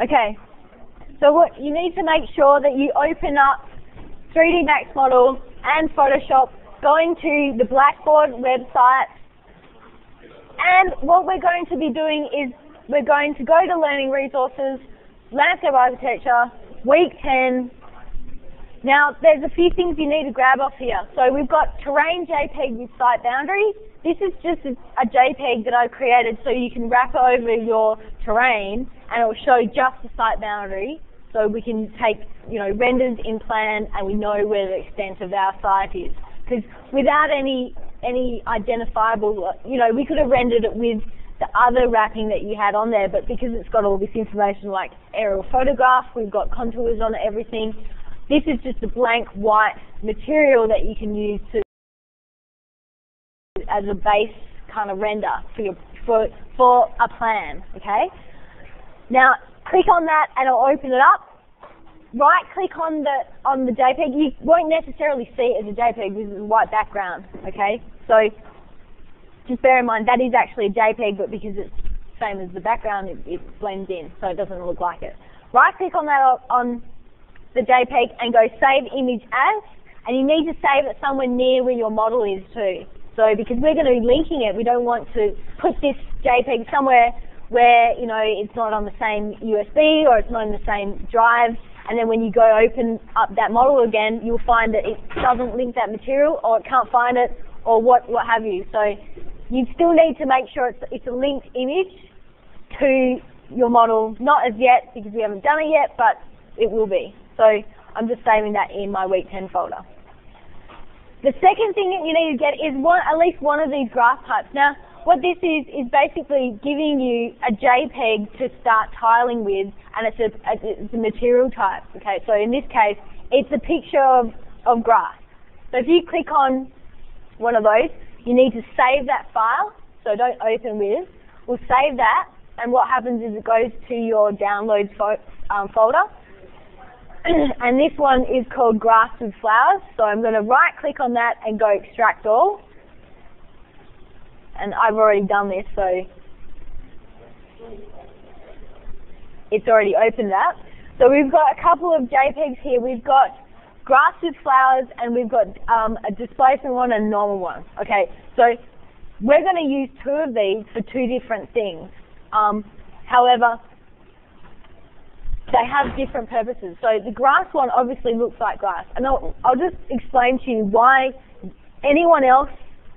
Okay, so what you need to make sure that you open up 3D Max Model and Photoshop, going to the Blackboard website, and what we're going to be doing is we're going to go to Learning Resources, Landscape Architecture, Week 10. Now, there's a few things you need to grab off here. So we've got Terrain JPEG with Site Boundary. This is just a JPEG that I created so you can wrap over your terrain and it will show just the site boundary. So we can take, renders in plan and we know where the extent of our site is. Because without any identifiable, we could have rendered it with the other wrapping that you had on there, but because it's got all this information like aerial photograph, we've got contours on everything. This is just a blank white material that you can use as a base kind of render for a plan, okay? Now, click on that and it'll open it up. Right click on the JPEG. You won't necessarily see it as a JPEG because it's a white background, okay? So just bear in mind that is actually a JPEG, but because it's the same as the background, it blends in, so it doesn't look like it. Right click on that on the JPEG and go Save Image As, and you need to save it somewhere near where your model is too. So because we're going to be linking it, we don't want to put this JPEG somewhere where it's not on the same USB or it's not in the same drive. And then when you go open up that model again, you'll find that it doesn't link that material, or it can't find it, or what have you. So you still need to make sure it's a linked image to your model. Not as yet, because we haven't done it yet, but it will be. So I'm just saving that in my Week 10 folder. The second thing that you need to get is at least one of these graph types. Now, what this is basically giving you a JPEG to start tiling with, and it's a material type. Okay, so in this case, it's a picture of grass. So if you click on one of those, you need to save that file. So don't open with. We'll save that, and what happens is it goes to your Downloads folder. And this one is called Grass with Flowers. So I'm going to right click on that and go Extract All. And I've already done this, so it's already opened that. So we've got a couple of JPEGs here. We've got Grass with Flowers, and we've got a displacement one and a normal one. Okay, so we're going to use two of these for two different things. However, they have different purposes. So the grass one obviously looks like grass. And I'll just explain to you why anyone else,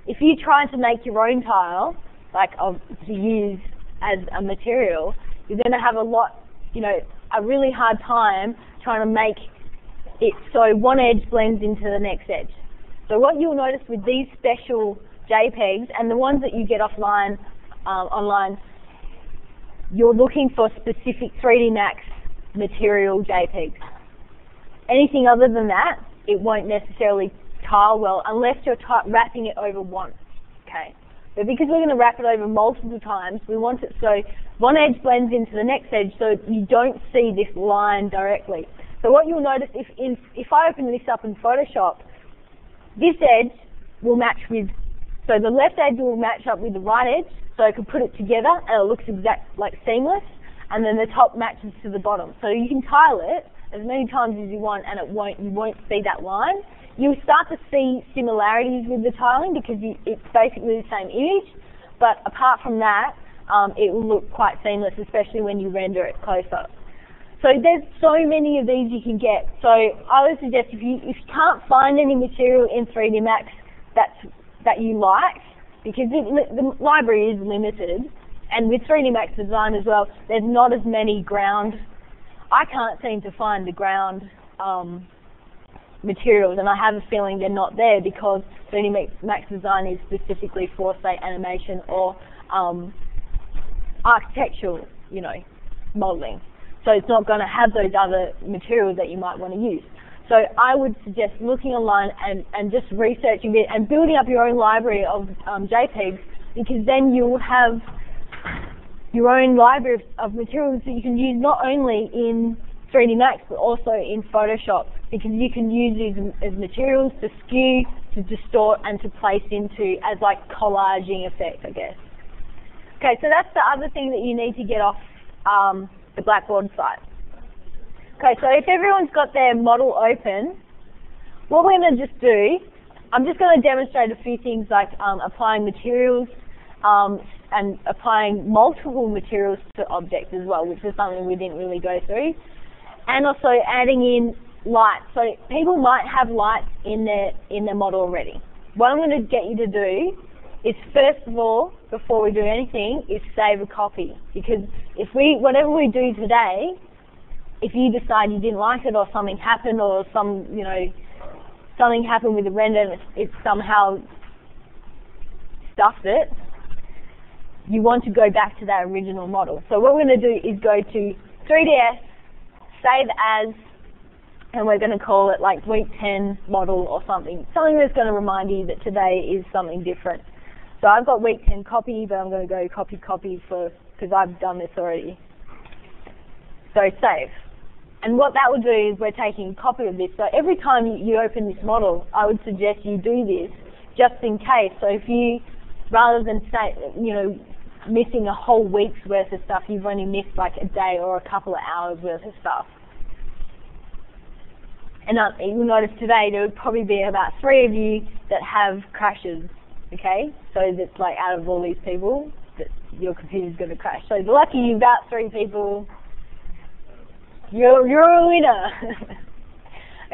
if you try to make your own tile, to use as a material, you're going to have a really hard time trying to make it so one edge blends into the next edge. So what you'll notice with these special JPEGs and the ones that you get offline, online, you're looking for specific 3D Max material JPEGs. Anything other than that, it won't necessarily tile well unless you're wrapping it over once. Okay, but because we're going to wrap it over multiple times, we want it so one edge blends into the next edge so you don't see this line directly. So what you'll notice if I open this up in Photoshop, this edge will match with, so the left edge will match up with the right edge, so I can put it together and it looks seamless, and then the top matches to the bottom. So you can tile it as many times as you want and you won't see that line. You'll start to see similarities with the tiling because it's basically the same image, but apart from that, it will look quite seamless, especially when you render it closer. So there's so many of these you can get. So I would suggest if you can't find any material in 3D Max that you like, because the library is limited, and with 3D Max Design as well, there's not as many ground. I can't seem to find the ground materials, and I have a feeling they're not there because 3D Max Design is specifically for, say, animation or architectural, modeling. So it's not going to have those other materials that you might want to use. So I would suggest looking online and just researching it and building up your own library of JPEGs, because then you'll have your own library of materials that you can use not only in 3D Max but also in Photoshop, because you can use these as materials to skew, to distort, and to place into as like collaging effect, I guess. Okay, so that's the other thing that you need to get off the Blackboard site. Okay, so if everyone's got their model open, what we're going to just do, I'm just going to demonstrate a few things like applying materials and applying multiple materials to objects as well, which is something we didn't really go through. And also adding in light. So people might have lights in their model already. What I'm going to get you to do is, first of all, before we do anything, is save a copy. Because whatever we do today, if you decide you didn't like it or something happened or something happened with the render and it somehow stuffed it, you want to go back to that original model. So what we're going to do is go to 3ds, save as, and we're going to call it like week 10 model or something that's going to remind you that today is something different. So I've got week 10 copy, but I'm going to go copy because I've done this already. So save. And what that will do is we're taking a copy of this. So every time you open this model, I would suggest you do this just in case. So if you, rather than missing a whole week's worth of stuff, you've only missed like a day or a couple of hours worth of stuff. And you'll notice today there would probably be about 3 of you that have crashes, okay? So that's like out of all these people, that your computer's going to crash. So lucky you've got 3 people, you're a winner.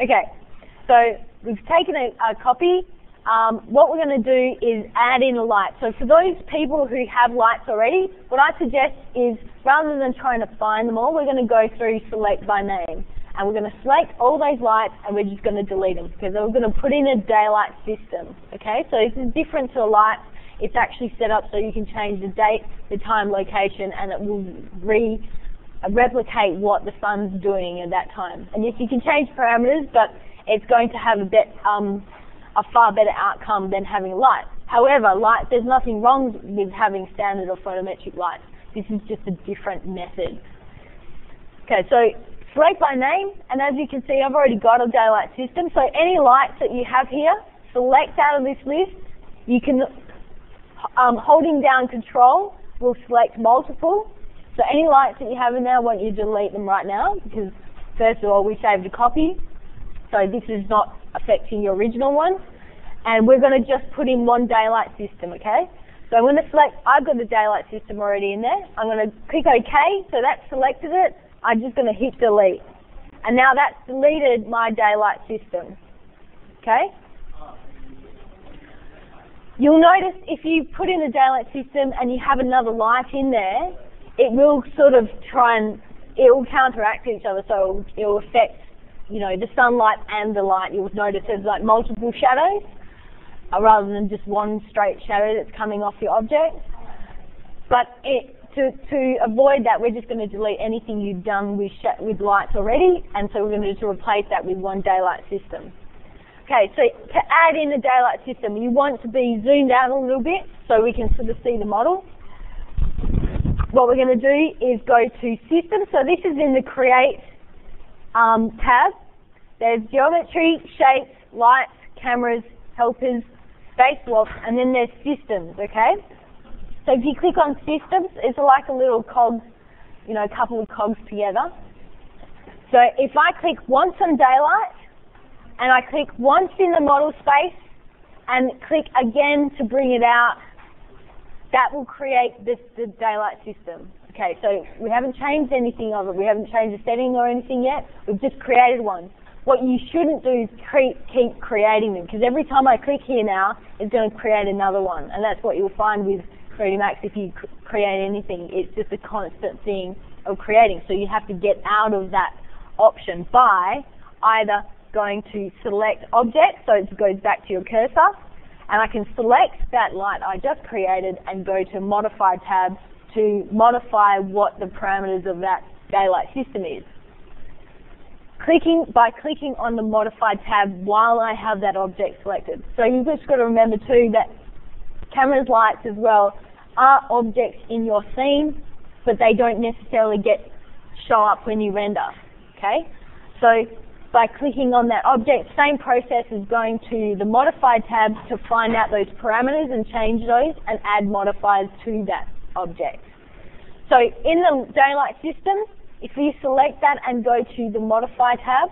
Okay, so we've taken a copy. What we're going to do is add in a light. So for those people who have lights already, what I suggest is, rather than trying to find them all, we're going to go through select by name. And we're going to select all those lights and we're just going to delete them, because we're going to put in a daylight system. Okay, so this is different to a light. It's actually set up so you can change the date, the time, location, and it will replicate what the sun's doing at that time. And yes, you can change parameters, but it's going to have a far better outcome than having a light. However, there's nothing wrong with having standard or photometric lights. This is just a different method. Okay, so select by name, and as you can see, I've already got a daylight system. So any lights that you have here, select out of this list. You can, holding down Control will select multiple. So any lights that you have in there, I want you to delete them right now, because first of all, we saved a copy. So this is not affecting your original one. And we're going to just put in one daylight system, okay? So I'm going to select, I've got the daylight system already in there. I'm going to click OK, so that's selected it. I'm just going to hit delete. And now that's deleted my daylight system. Okay? You'll notice if you put in a daylight system and you have another light in there, it will sort of it will counteract each other, so it will affect, the sunlight and the light. You'll notice there's like multiple shadows, rather than just one straight shadow that's coming off your object. But to avoid that, we're just going to delete anything you've done with lights already, and so we're going to just replace that with one daylight system. Okay, so to add in a daylight system, you want to be zoomed out a little bit so we can sort of see the model. What we're going to do is go to System. So this is in the Create tab. There's Geometry, Shapes, Lights, Cameras, Helpers, Space Swap, and then there's Systems, okay? So if you click on Systems, it's like a little cog, a couple of cogs together. So if I click once on daylight, and I click once in the model space, and click again to bring it out, that will create the daylight system. Okay, so we haven't changed anything of it. We haven't changed the setting or anything yet. We've just created one. What you shouldn't do is keep creating them, because every time I click here now, it's going to create another one. And that's what you'll find with 3D Max if you create anything. It's just a constant thing of creating. So you have to get out of that option by either going to select object, so it goes back to your cursor, and I can select that light I just created and go to Modify tab to modify what the parameters of that daylight system is. By clicking on the Modify tab while I have that object selected. So you've just got to remember too that cameras, lights as well are objects in your scene, but they don't necessarily show up when you render. Okay? So by clicking on that object, same process as going to the Modify tab to find out those parameters and change those and add modifiers to that object. So in the daylight system, if we select that and go to the Modify tab,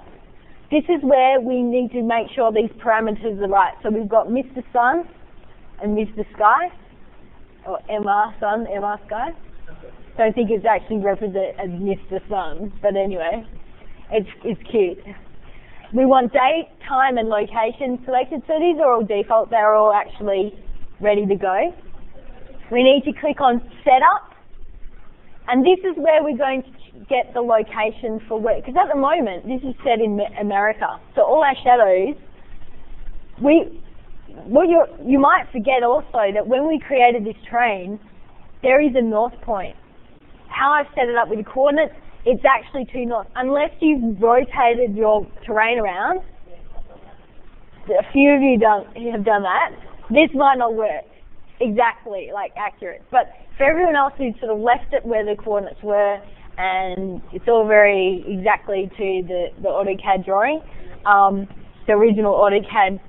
this is where we need to make sure these parameters are right. So we've got Mr. Sun and Mr. Sky, or MR Sun, MR Sky. Don't think it's actually represented as Mr. Sun, but anyway, it's cute. We want date, time, and location selected. So these are all default. They're all actually ready to go. We need to click on Setup, and this is where we're going to get the location for where, because at the moment this is set in America. So all our shadows, you might forget also that when we created this train, there is a north point. How I've set it up with the coordinates, it's actually to north. Unless you've rotated your terrain around, a few of you have done that, this might not work exactly, like accurate. But for everyone else who's sort of left it where the coordinates were, and it's all very exactly to the AutoCAD drawing, the original AutoCAD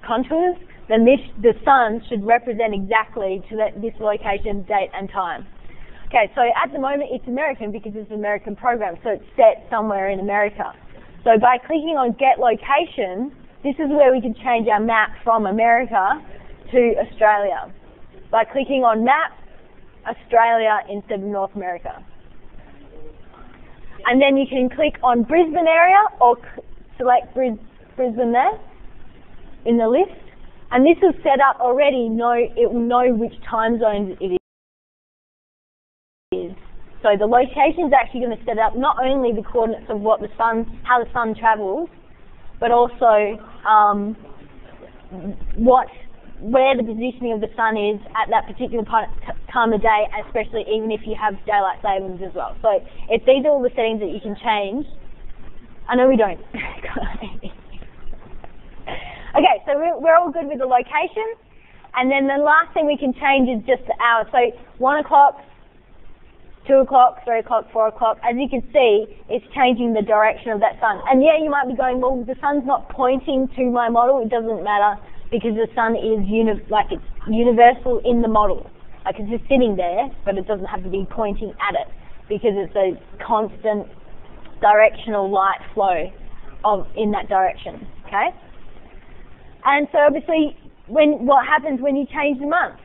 contours, then the sun should represent exactly to this location, date, and time. Okay, so at the moment it's American because it's an American program, so it's set somewhere in America. So by clicking on Get Location, this is where we can change our map from America to Australia. By clicking on Map, Australia instead of North America. And then you can click on Brisbane area or select Brisbane there in the list. And this is set up already, it will know which time zones it is. So the location is actually going to set up not only the coordinates of how the sun travels, but also where the positioning of the sun is at that particular time of day, especially even if you have daylight savings as well. So these are all the settings that you can change. I know we don't. Okay, so we're all good with the location. And then the last thing we can change is just the hour. So 1 o'clock, 2 o'clock, 3 o'clock, 4 o'clock. As you can see, it's changing the direction of that sun. And yeah, you might be going, well, the sun's not pointing to my model. It doesn't matter because the sun is it's universal in the model. Like it's just sitting there, but it doesn't have to be pointing at it because it's a constant directional light flow in that direction. Okay. And so obviously, what happens when you change the month?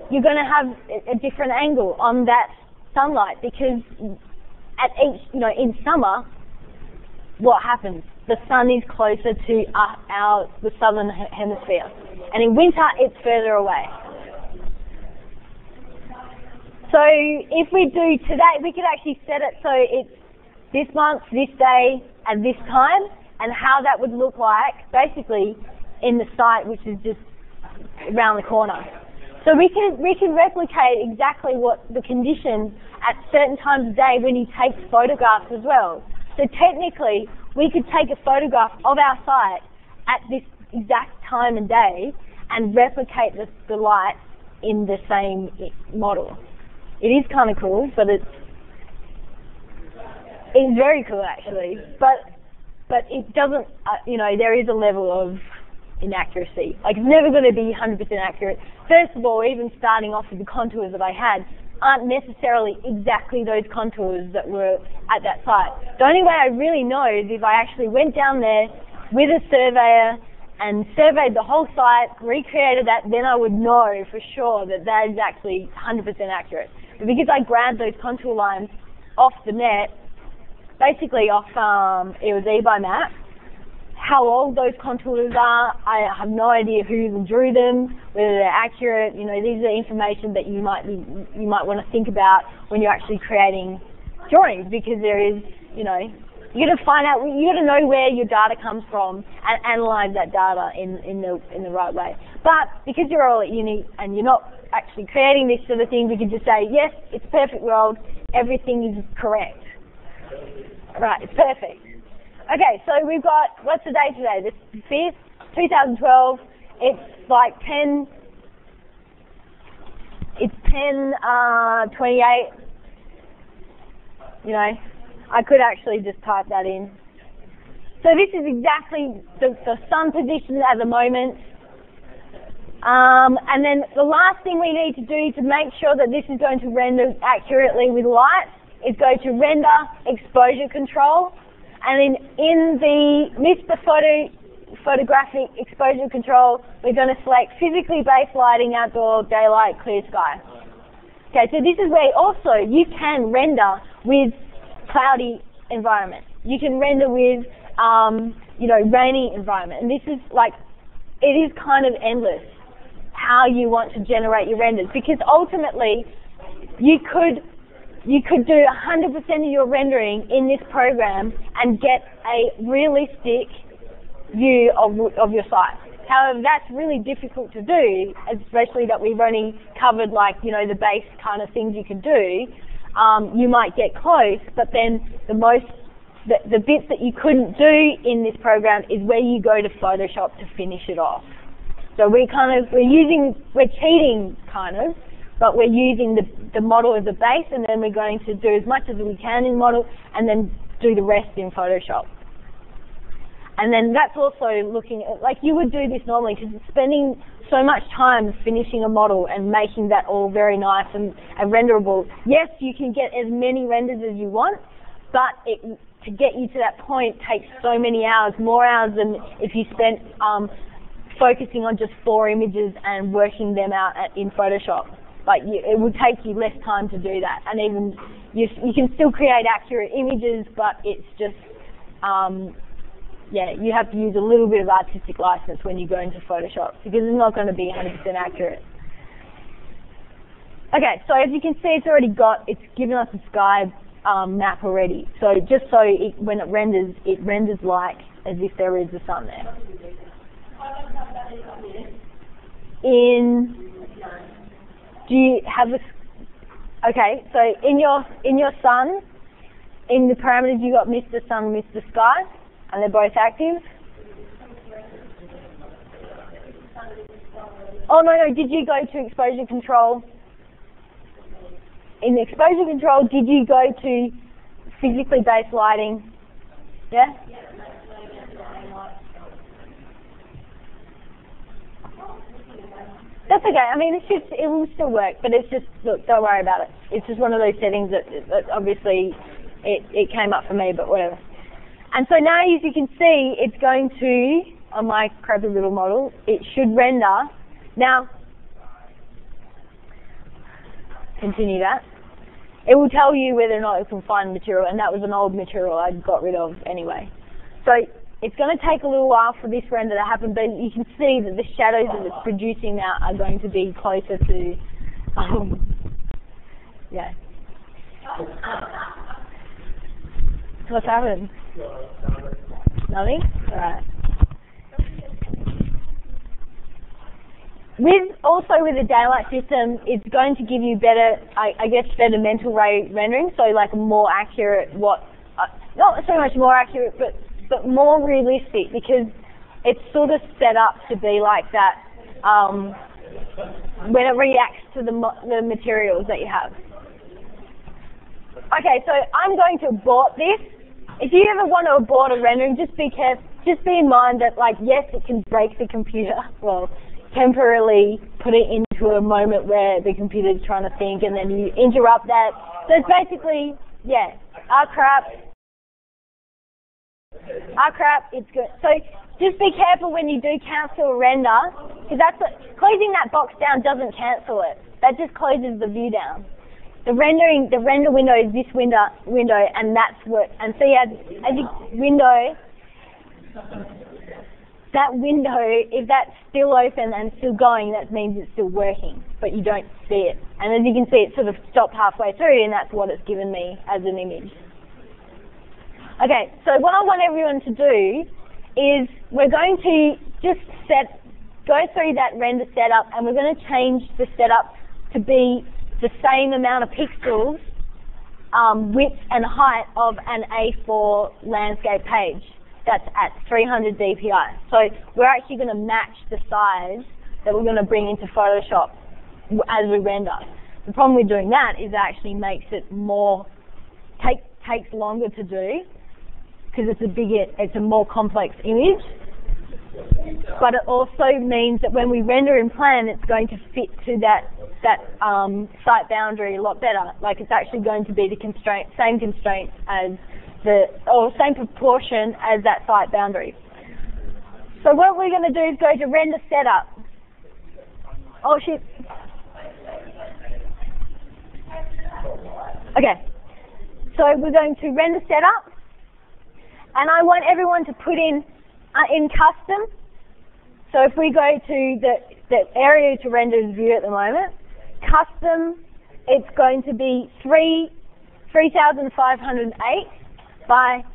You're going to have a different angle on that sunlight because at each, in summer, what happens? The sun is closer to the southern hemisphere, and in winter it's further away. So if we do today, we could actually set it so it's this month, this day, and this time, and how that would look like basically in the site, which is just around the corner. So we can replicate exactly what the conditions at certain times of day when you take photographs as well. So technically, we could take a photograph of our site at this exact time and day and replicate the light in the same model. It is kind of cool, but it's very cool actually. But it doesn't, there is a level of inaccuracy. Like it's never going to be 100% accurate. First of all, even starting off with the contours that I had aren't necessarily exactly those contours that were at that site. The only way I really know is if I actually went down there with a surveyor and surveyed the whole site, recreated that, then I would know for sure that is actually 100% accurate. But because I grabbed those contour lines off the net, basically off, it was eBuyMap, how old those contours are, I have no idea who even drew them, whether they're accurate. These are information that you might want to think about when you're actually creating drawings, because there is, you got to find out, you got to know where your data comes from and analyze that data in the right way. But because you're all at uni and you're not actually creating this sort of thing, we can just say, yes, it's perfect world, everything is correct. Right, it's perfect. Okay, so we've got, what's the date today? The 5th, 2012. It's like 10:28. I could actually just type that in. So this is exactly the sun position at the moment. And then the last thing we need to do to make sure that this is going to render accurately with light is go to render, exposure control, and then in the Mr. Photographic exposure control, we're going to select physically based lighting, outdoor, daylight, clear sky. Okay, so this is where also you can render with cloudy environment. You can render with, rainy environment. And this is like, it is kind of endless how you want to generate your renders, because ultimately you could do 100% of your rendering in this program and get a realistic view of your site. However, that's really difficult to do, especially that we've only covered the base kind of things you can do. You might get close, but then the bits that you couldn't do in this program is where you go to Photoshop to finish it off. So we're cheating kind of, but we're using the model as a base, and then we're going to do as much as we can in model, and then do the rest in Photoshop. And then that's also looking at, like you would do this normally, because it's spending so much time finishing a model and making that all very nice and renderable. Yes, you can get as many renders as you want, but to get you to that point takes so many hours, more hours than if you spent focusing on just 4 images and working them out in Photoshop. It would take you less time to do that, and even you can still create accurate images, but it's just you have to use a little bit of artistic license when you go into Photoshop, because it's not going to be 100% accurate. Okay, so as you can see, it's given us a sky map already. So just so when it renders like as if there is the sun there. Do you have okay, so in your sun, in the parameters you got Mr. Sun, Mr. Sky, and they're both active. Oh no, did you go to exposure control? In the exposure control, did you go to physically based lighting? Yeah? That's okay. I mean, it will still work, but it's just, look, don't worry about it. It's just one of those settings that obviously it came up for me, but whatever. And so now, as you can see, it's going to, on my crappy little model, it should render. Now, continue that. It will tell you whether or not it can find material, and that was an old material I got rid of anyway. So it's going to take a little while for this render to happen, but you can see that the shadows that it's producing now are going to be closer to, yeah. What's happened? Nothing? Alright. With the daylight system, it's going to give you better, better mental ray rendering, so like more accurate, not so much more accurate, but more realistic, because it's sort of set up to be like that when it reacts to the materials that you have. Okay, so I'm going to abort this. If you ever want to abort a rendering, just be careful. Just be in mind that, yes, it can break the computer. Well, temporarily put it into a moment where the computer's trying to think, and then you interrupt that. So it's basically, crap, it's good. So just be careful when you do cancel a render, because closing that box down doesn't cancel it. That just closes the view down. The render window is this window, and that's what. And see, as you that window, if that's still open and still going, that means it's still working, but you don't see it. And as you can see, it sort of stopped halfway through, and that's what it's given me as an image. Okay, so what I want everyone to do is we're going to just go through that render setup, and we're going to change the setup to be the same amount of pixels, width and height of an A4 landscape page. That's at 300 dpi. So we're actually going to match the size that we're going to bring into Photoshop as we render. The problem with doing that is it actually makes it takes longer to do, because it's a more complex image. but it also means that when we render in plan, it's going to fit to that site boundary a lot better. Like it's actually going to be the same constraint as or same proportion as that site boundary. So what we're going to do is go to render setup. Oh shit. Okay. So we're going to render setup, and I want everyone to put in custom. So if we go to the area to render is view at the moment, custom, it's going to be 3,508 by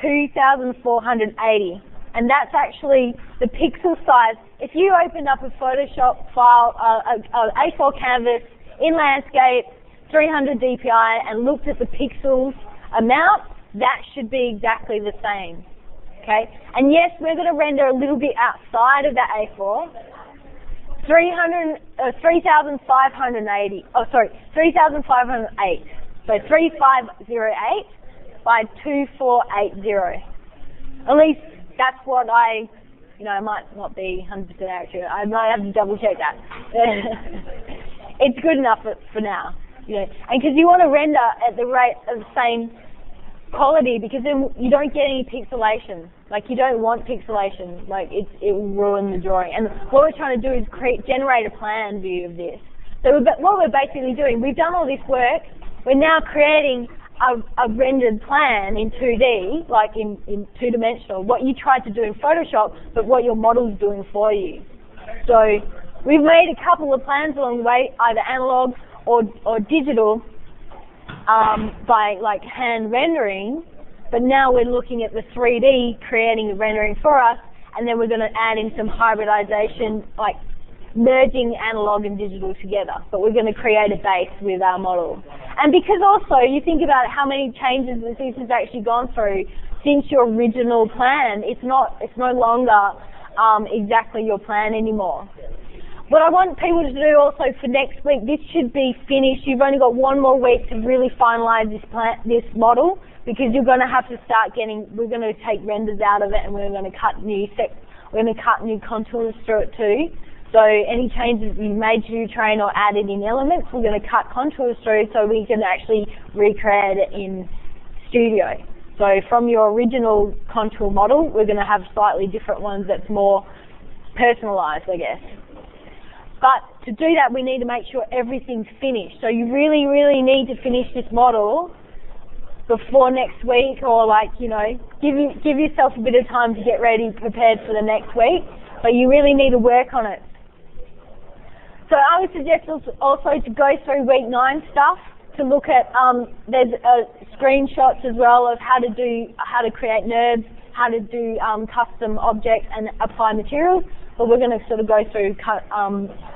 2,480. And that's actually the pixel size. If you opened up a Photoshop file, an A4 canvas in landscape, 300 dpi, and looked at the pixels amount, that should be exactly the same. Okay? And yes, we're going to render a little bit outside of that A4. 3,580. Oh, sorry, 3,508. So 3,508 by 2,480. At least that's what I might not be 100% accurate. I might have to double check that. It's good enough for now. And because you want to render at the rate of the same quality, because then you don't get any pixelation. Like you don't want pixelation. Like it will ruin the drawing. And what we're trying to do is generate a plan view of this. So what we're basically doing, we've done all this work. We're now creating a rendered plan in 2D, like in two-dimensional, what you tried to do in Photoshop, but what your model's doing for you. So we've made a couple of plans along the way, either analog or digital, by like hand rendering, but now we're looking at the 3D, creating the rendering for us, and then we're going to add in some hybridization, like merging analog and digital together, but we're going to create a base with our model. And because also, you think about how many changes this has actually gone through since your original plan, it's no longer exactly your plan anymore. What I want people to do also for next week, this should be finished. You've only got one more week to really finalize this model, because you're going to have to start we're going to take renders out of it, and we're going to cut new contours through it too. So any changes you made to train or added in elements, we're going to cut contours through so we can actually recreate it in Studio. So from your original contour model, we're going to have slightly different ones that's more personalized, I guess. But to do that, we need to make sure everything's finished. So you really, really need to finish this model before next week, or give yourself a bit of time to get ready, prepared for the next week. But you really need to work on it. So I would suggest also to go through week 9 stuff, to look at, there's screenshots as well of how to create NURBs, how to do custom objects and apply materials. But we're going to sort of go through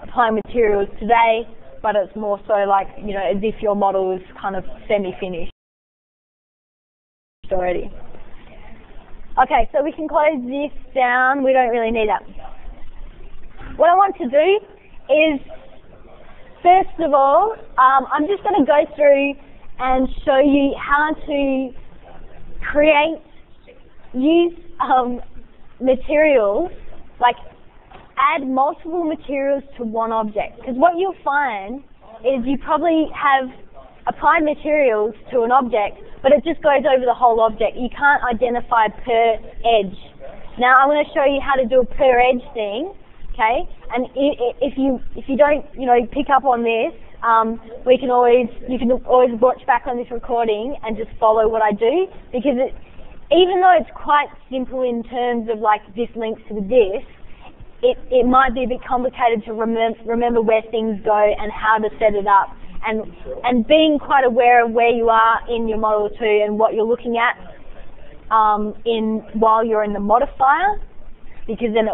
applying materials today, but it's more so like, as if your model is kind of semi-finished already. Okay, so we can close this down. We don't really need that. What I want to do is, first of all, I'm just going to go through and show you how to use materials, like add multiple materials to one object. Because what you'll find is you probably have applied materials to an object, but it just goes over the whole object. You can't identify per edge. Now I'm going to show you how to do a per edge thing, okay? And if you don't, pick up on this, you can always watch back on this recording and just follow what I do, because even though it's quite simple in terms of like this links to this, it might be a bit complicated to remember where things go and how to set it up. And being quite aware of where you are in your model too, and what you're looking at while you're in the modifier, because then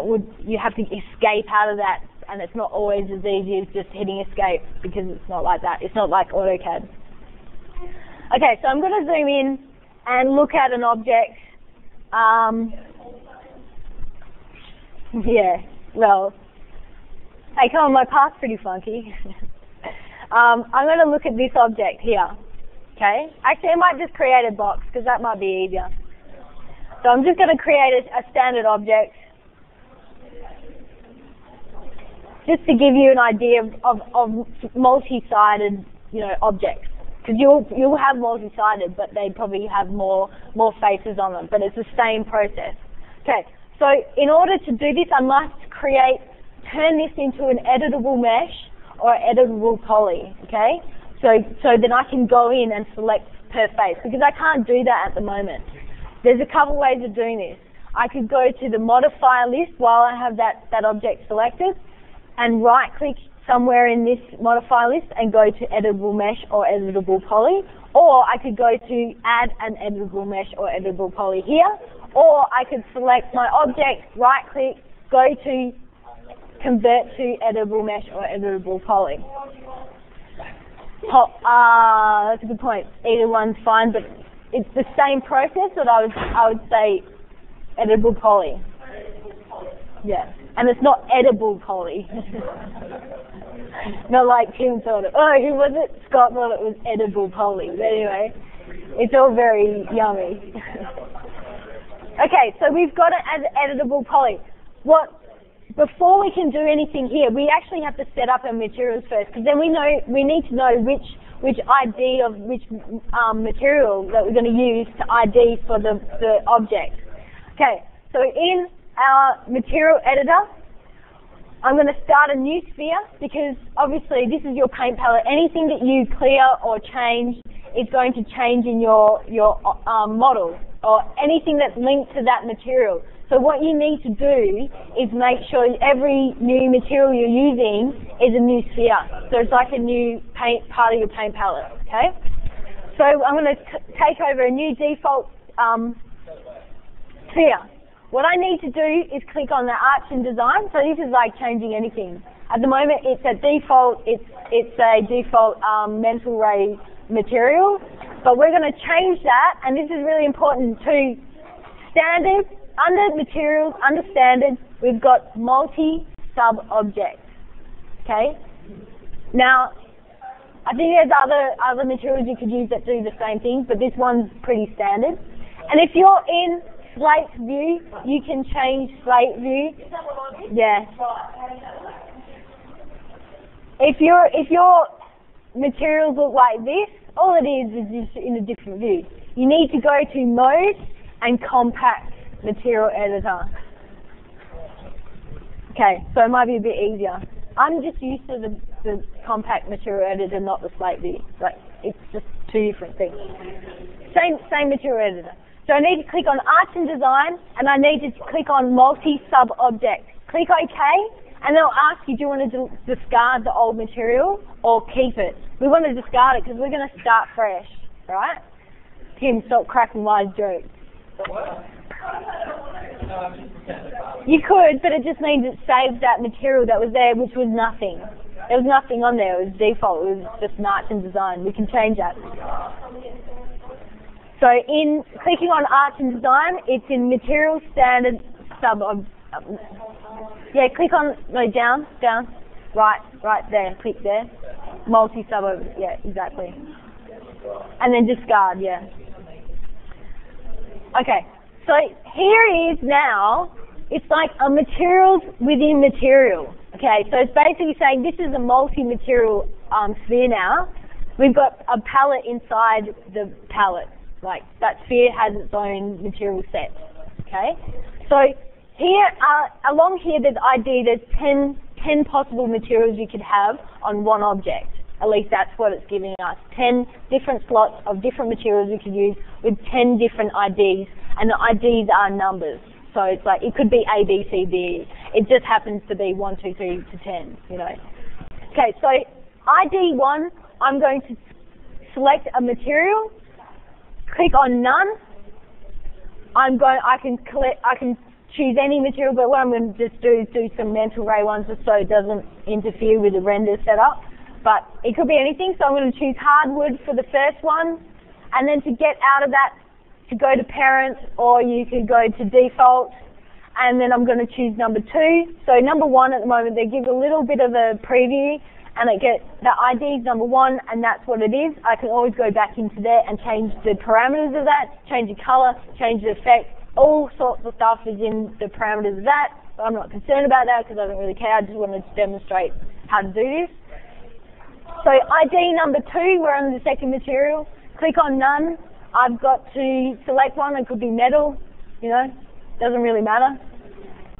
you have to escape out of that, and it's not always as easy as just hitting escape, because it's not like that. It's not like AutoCAD. Okay, so I'm going to zoom in and look at an object. Yeah, well, hey, come on, my path's pretty funky. I'm going to look at this object here, okay? Actually, I might just create a box, because that might be easier. So I'm just going to create a standard object. just to give you an idea of multi-sided, objects. Because you'll have multi-sided, but they probably have more faces on them, but it's the same process. Okay, so in order to do this, I must turn this into an editable mesh or editable poly, okay? So then I can go in and select per face, because I can't do that at the moment. There's a couple ways of doing this. I could go to the modifier list while I have that object selected, and right-click somewhere in this modifier list and go to editable mesh or editable poly, or I could go to add an editable mesh or editable poly here, or I could select my object, right-click, go to convert to editable mesh or editable poly. That's a good point. Either one's fine, but it's the same process that I would say editable poly. Yeah, and it's not edible poly. Not like Tim thought it. Oh, who was it? Scott thought it was edible poly. But anyway, it's all very yummy. Okay, so we've got it as editable poly. Before we can do anything here, we actually have to set up our materials first, because then we need to know which ID of which material that we're going to use to ID for the object. Okay, so in our material editor, I'm going to start a new sphere, because obviously this is your paint palette. Anything that you clear or change is going to change in your model, or anything that's linked to that material. So what you need to do is make sure every new material you're using is a new sphere. So it's like a new part of your paint palette, okay? So I'm going to take over a new default sphere. What I need to do is click on the Arch and Design. So this is like changing anything. At the moment it's a default, it's a default mental ray material, but we're going to change that, and this is really important to standard. Under materials, under standard, we've got multi-sub-objects, okay? Now, I think there's other materials you could use that do the same thing, but this one's pretty standard. And if you're in slate view, you can change slate view. Yeah. If your materials look like this, all it is just in a different view. You need to go to Mode and Compact Material Editor. Okay, so it might be a bit easier. I'm just used to the Compact Material Editor, not the slate view. Like, it's just two different things. Same material editor. So I need to click on Arch and Design, and I need to click on Multi-Sub-Object. Click OK, and they'll ask you, do you want to discard the old material or keep it? We want to discard it because we're going to start fresh, right? Tim, stop cracking wise jokes. You could, but it just means it saves that material that was there, which was nothing. There was nothing on there. It was default. It was just an Arch and Design. We can change that. So in clicking on Arch and Design, it's in Material Standard Sub. Yeah, click on down. Right there. Click there. Multi-sub. Yeah, exactly. And then discard. Yeah. Okay. So here is now, it's like a materials within material. Okay, so it's basically saying this is a multi-material sphere now. We've got a palette inside the palette. Like, that sphere has its own material set. Okay? So here, along here there's there's 10 possible materials you could have on one object. At least that's what it's giving us. 10 different slots of different materials we could use with 10 different IDs. And the IDs are numbers. So it's like, it could be A, B, C, D. It just happens to be 1, 2, 3 to 10, you know. Okay, so ID 1, I'm going to select a material, click on None. I can choose any material, but what I'm going to just do is do some mental ray ones just so it doesn't interfere with the render setup. But it could be anything, so I'm going to choose hardwood for the first one, and then to get out of that, to go to parent, or you could go to default, and then I'm going to choose number 2. So number 1 at the moment, they give a little bit of a preview, and it gets the ID is number 1, and that's what it is. I can always go back into there and change the parameters of that, change the color, change the effect, all sorts of stuff is in the parameters of that. but I'm not concerned about that because I don't really care. I just wanted to demonstrate how to do this. So ID number 2, we're on the second material. Click on none. I've got to select one. It could be metal, you know, doesn't really matter.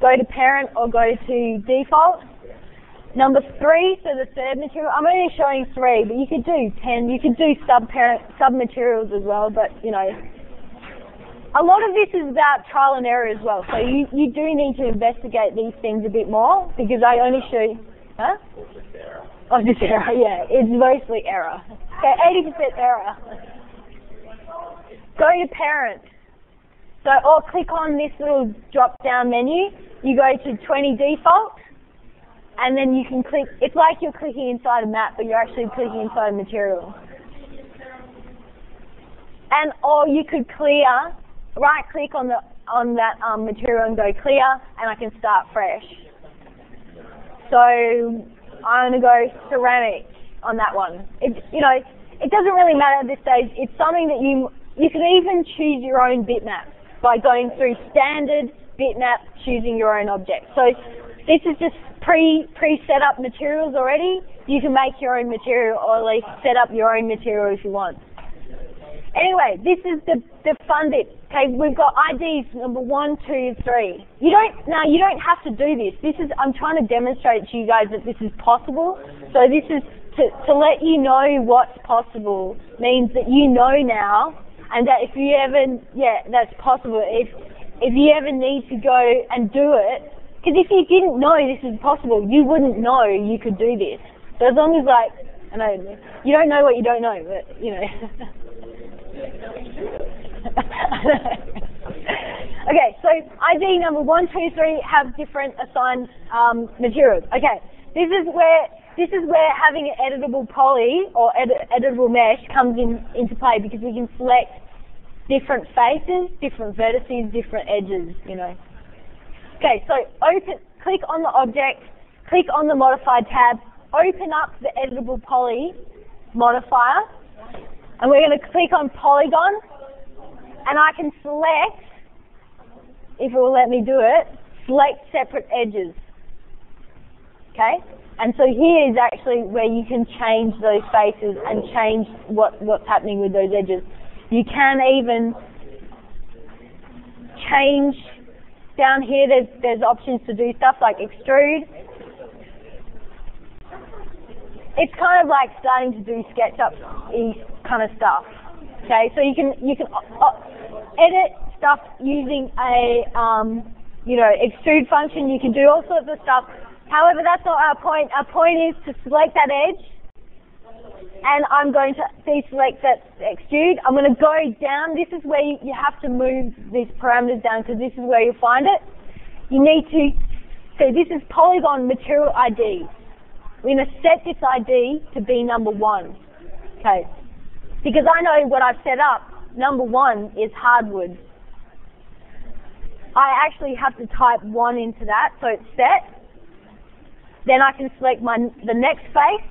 Go to parent or go to default. Number 3, so the third material, I'm only showing 3, but you could do 10. You could do sub-materials as well, but, you know, a lot of this is about trial and error as well. So you do need to investigate these things a bit more because I only show you, huh? Oh, just error, yeah. It's mostly error. Okay, 80% error. Go to parent. So, or click on this little drop-down menu. You go to 20 default, and then you can click. It's like you're clicking inside a map, but you're actually clicking inside a material. And or you could clear. Right-click on that material and go clear, and I can start fresh. So I'm going to go ceramic on that one. It doesn't really matter at this stage. It's something that you can even choose your own bitmap by going through standard bitmap, choosing your own object. So this is just pre-set up materials already. You can make your own material or at least set up your own material if you want. Anyway, this is the fun bit. Okay, we've got IDs number 1, 2, 3. You don't have to do this. I'm trying to demonstrate to you guys that this is possible. So this is to let you know what's possible means that you know now, and that if you ever, that's possible. If you ever need to go and do it, because if you didn't know this is possible, you wouldn't know you could do this. So as long as I know you don't know what you don't know, but you know. Okay, so ID number 1, 2, 3 have different assigned materials. Okay, this is where having an editable poly or editable mesh comes into play because we can select different faces, different vertices, different edges. You know. Okay, so click on the object, click on the modified tab, open up the editable poly modifier. And we're going to click on polygon, and I can select, if it will let me do it, select separate edges. Okay? And so here is actually where you can change those faces and change what's happening with those edges. You can even change, down here there's options to do stuff like extrude. It's kind of like starting to do SketchUp-y kind of stuff. Okay, so you can edit stuff using a extrude function. You can do all sorts of stuff. However, that's not our point. Our point is to select that edge, and I'm going to deselect that extrude. I'm going to go down. This is where you have to move these parameters down because this is where you find it. You need to. So this is polygon material ID. We're going to set this ID to be number 1. Okay. Because I know what I've set up, number 1 is hardwood. I actually have to type 1 into that, so it's set. Then I can select the next face,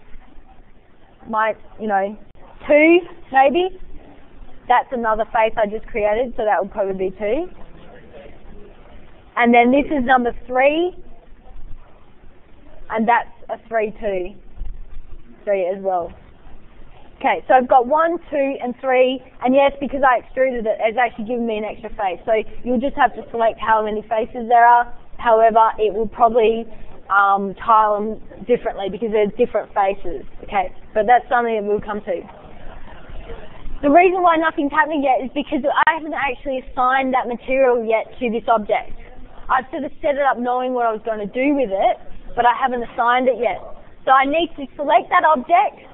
2 maybe. That's another face I just created, so that would probably be 2. And then this is number 3, and that's a 3 as well. Okay, so I've got 1, 2, and 3, and yes, because I extruded it, it's actually given me an extra face. So you'll just have to select how many faces there are. However, it will probably tile them differently because there's different faces. Okay, but that's something that we'll come to. The reason why nothing's happening yet is because I haven't actually assigned that material yet to this object. I've sort of set it up knowing what I was going to do with it, but I haven't assigned it yet. So I need to select that object,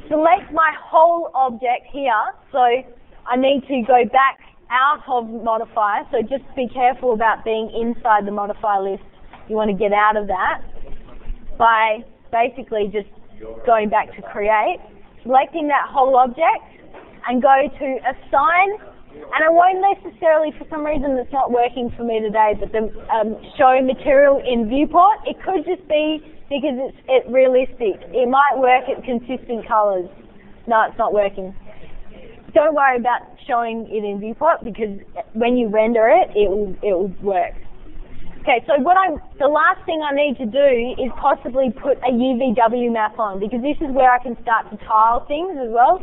select my whole object here. So I need to go back out of modifier. So just be careful about being inside the modifier list. You want to get out of that by basically just going back to create, selecting that whole object, and go to assign. And I won't necessarily, for some reason it's not working for me today, but the show material in viewport. It could just be because it's realistic. It might work at consistent colors. No, it's not working. Don't worry about showing it in viewport because when you render it, it will work. Okay, so the last thing I need to do is possibly put a UVW map on, because this is where I can start to tile things as well.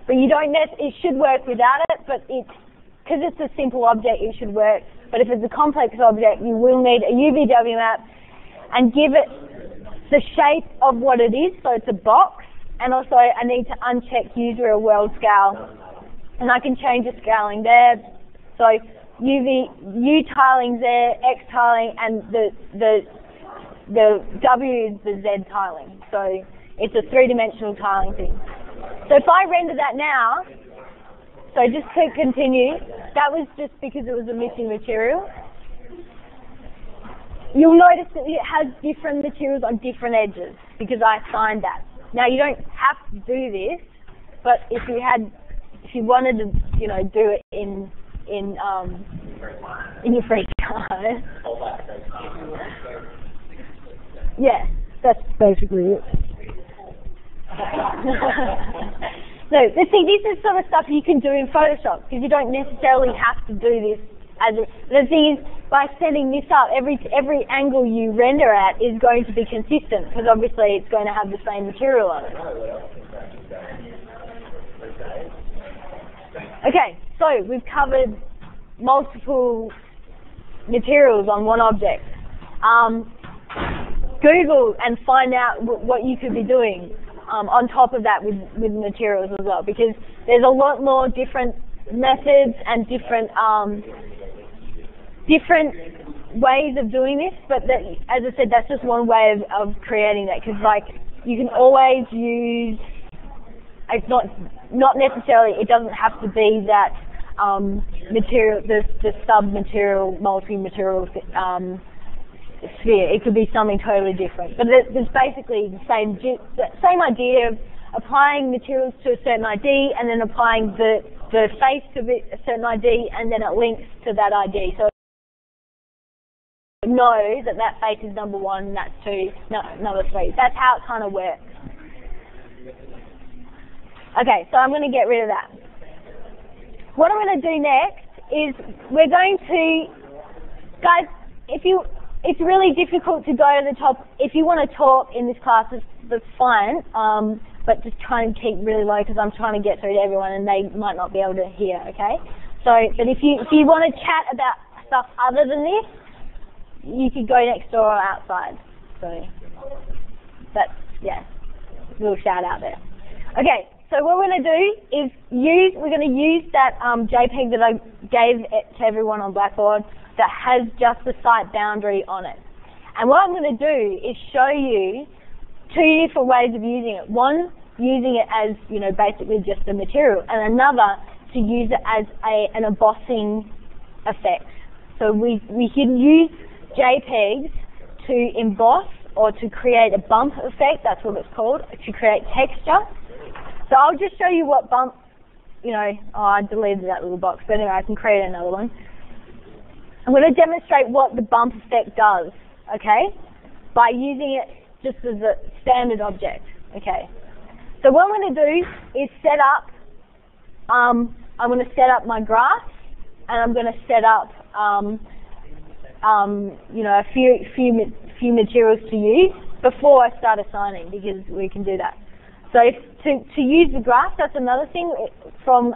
But you don't it should work without it, but because it's a simple object, it should work. But if it's a complex object, you will need a UVW map and give it the shape of what it is, so it's a box. And also I need to uncheck use real world scale, and I can change the scaling there. So U tiling there, X tiling, and the W is the Z tiling. So it's a three-dimensional tiling thing. So if I render that now, so just to continue, that was just because it was a missing material. You'll notice that it has different materials on different edges because I assigned that. Now you don't have to do this, but if you wanted to, do it in your free time. Yeah, that's basically it. So this is sort of stuff you can do in Photoshop because you don't necessarily have to do this. The thing is, by setting this up, every angle you render at is going to be consistent because obviously it's going to have the same material on it. Okay, so we've covered multiple materials on one object. Google and find out what you could be doing on top of that with materials as well, because there's a lot more different methods and different ways of doing this, but as I said, that's just one way of creating that, because you can always use, it's not necessarily, it doesn't have to be that material, the sub-material, multi-material sphere. It could be something totally different. But there's basically the same idea of applying materials to a certain ID and then applying the face to a certain ID, and then it links to that ID. So know that face is number 1, that's 2, number 3. That's how it kind of works. Okay, so I'm going to get rid of that. What I'm going to do next is we're going to, guys, it's really difficult to go to the top. If you want to talk in this class, that's fine, but just try and keep really low because I'm trying to get through to everyone and they might not be able to hear, okay? So, but if you want to chat about stuff other than this, you could go next door or outside. So, that's, yeah, little shout out there. Okay, so what we're going to do is we're going to use that JPEG that I gave to everyone on Blackboard that has just the site boundary on it. And what I'm going to do is show you 2 different ways of using it. One, using it as, basically just a material, and another to use it as an embossing effect. So we can use JPEGs to emboss or to create a bump effect, that's what it's called, to create texture. So I'll just show you what bump, I deleted that little box, but anyway, I can create another one. I'm going to demonstrate what the bump effect does, okay, by using it just as a standard object, okay. So what I'm going to do is set up, I'm going to set up my graph, and I'm going to set up, a few materials to use before I start assigning, because we can do that. So to use the graph, that's another thing. From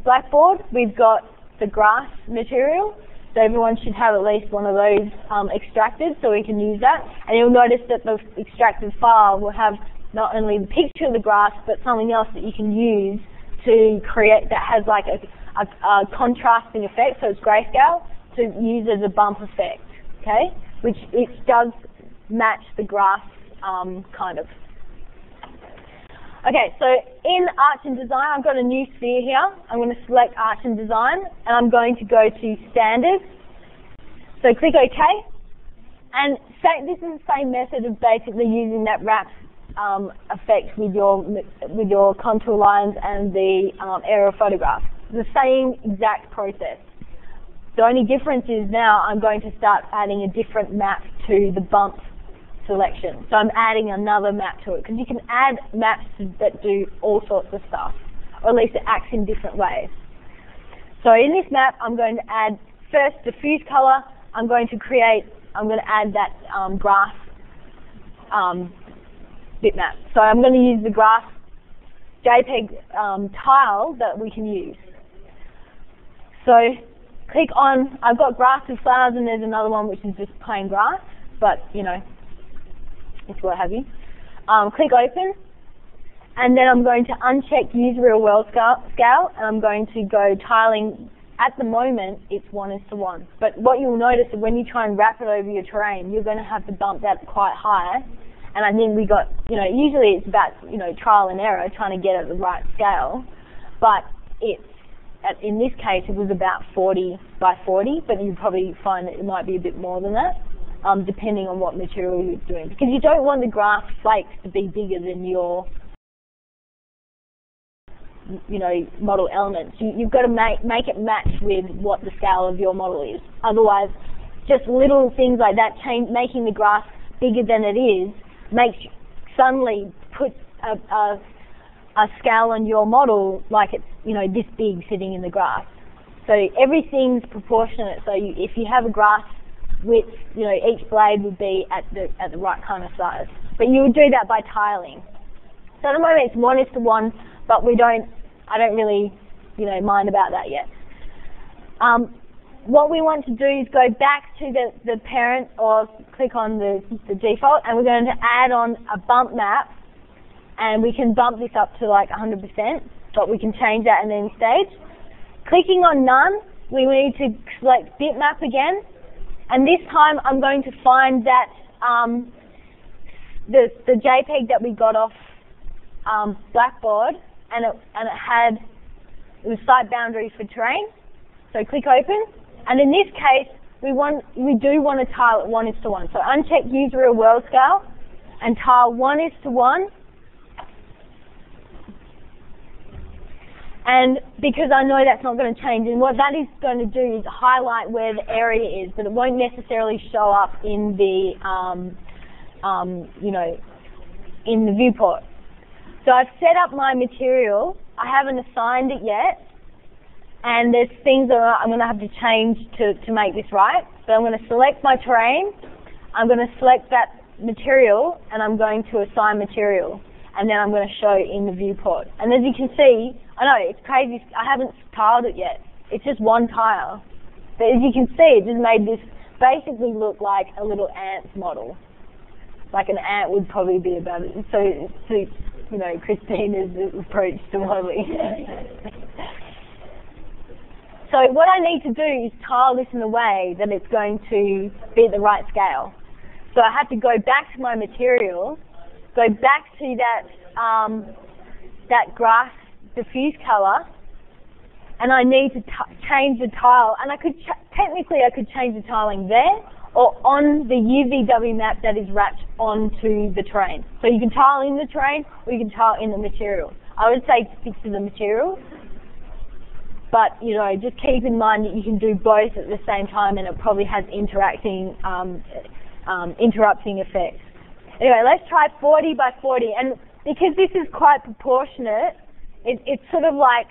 Blackboard, we've got the graph material. So everyone should have at least one of those extracted, so we can use that. And you'll notice that the extracted file will have not only the picture of the graph, but something else that you can use to create that has like a contrasting effect, so it's grayscale, to use as a bump effect, okay? Which it does match the graph kind of. Okay, so in Arts and Design, I've got a new sphere here. I'm going to select Arts and Design, and I'm going to go to Standard. So click OK, and this is the same method of basically using that wrap effect with your contour lines and the aerial photograph. The same exact process. The only difference is now I'm going to start adding a different map to the bump selection. So I'm adding another map to it, because you can add maps that do all sorts of stuff, or at least it acts in different ways. So in this map, I'm going to add first diffuse color. I'm going to create I'm going to add that grass bitmap. So I'm going to use the grass JPEG tile that we can use. So click on, I've got grass with flowers, and there's another one which is just plain grass, but you know, it's what have you. Click open, and then I'm going to uncheck use real world scale, and I'm going to go tiling. At the moment, it's 1:1. But what you'll notice is when you try and wrap it over your terrain, you're going to have to bump that quite high. And I think we got, you know, usually it's about, you know, trial and error, trying to get it at the right scale. But in this case, it was about 40 by 40, but you probably find that it might be a bit more than that, depending on what material you're doing. Because you don't want the grass flakes to be bigger than your, you know, model elements. You've got to make it match with what the scale of your model is. Otherwise, just little things like that, making the grass bigger than it is, suddenly puts a scale on your model like it's, you know, this big sitting in the grass. So everything's proportionate. So if you have a grass width, you know, each blade would be at the right kind of size. But you would do that by tiling. So at the moment it's 1:1, but I don't really, you know, mind about that yet. What we want to do is go back to the parent, or click on the default, and we're going to add on a bump map, and we can bump this up to like 100%, but we can change that in any stage. Clicking on none, we need to select bitmap again, and this time I'm going to find that the JPEG that we got off Blackboard, and it was site boundary for terrain. So click open, and in this case we do want to tile at 1:1. So uncheck use real world scale and tile 1:1. And because I know that's not going to change, and what that is going to do is highlight where the area is, but it won't necessarily show up in the you know, in the viewport. So I've set up my material. I haven't assigned it yet, and there's things that I'm going to have to change to make this right. So I'm going to select my terrain, I'm going to select that material, and I'm going to assign material, and then I'm going to show in the viewport. And as you can see, I know it's crazy, I haven't tiled it yet. It's just one tile. But as you can see, it just made this basically look like a little ant's model. Like an ant would probably be about it. So you know, Christina's approach to modelling. So what I need to do is tile this in a way that it's going to be at the right scale. So I have to go back to my material, go back to that grass diffuse colour, and I need to change the tile. And I could technically I could change the tiling there, or on the UVW map that is wrapped onto the terrain. So you can tile in the terrain, or you can tile in the material. I would say stick to the material, but you know, just keep in mind that you can do both at the same time, and it probably has interrupting effects. Anyway, let's try 40 by 40, and because this is quite proportionate, it's sort of like,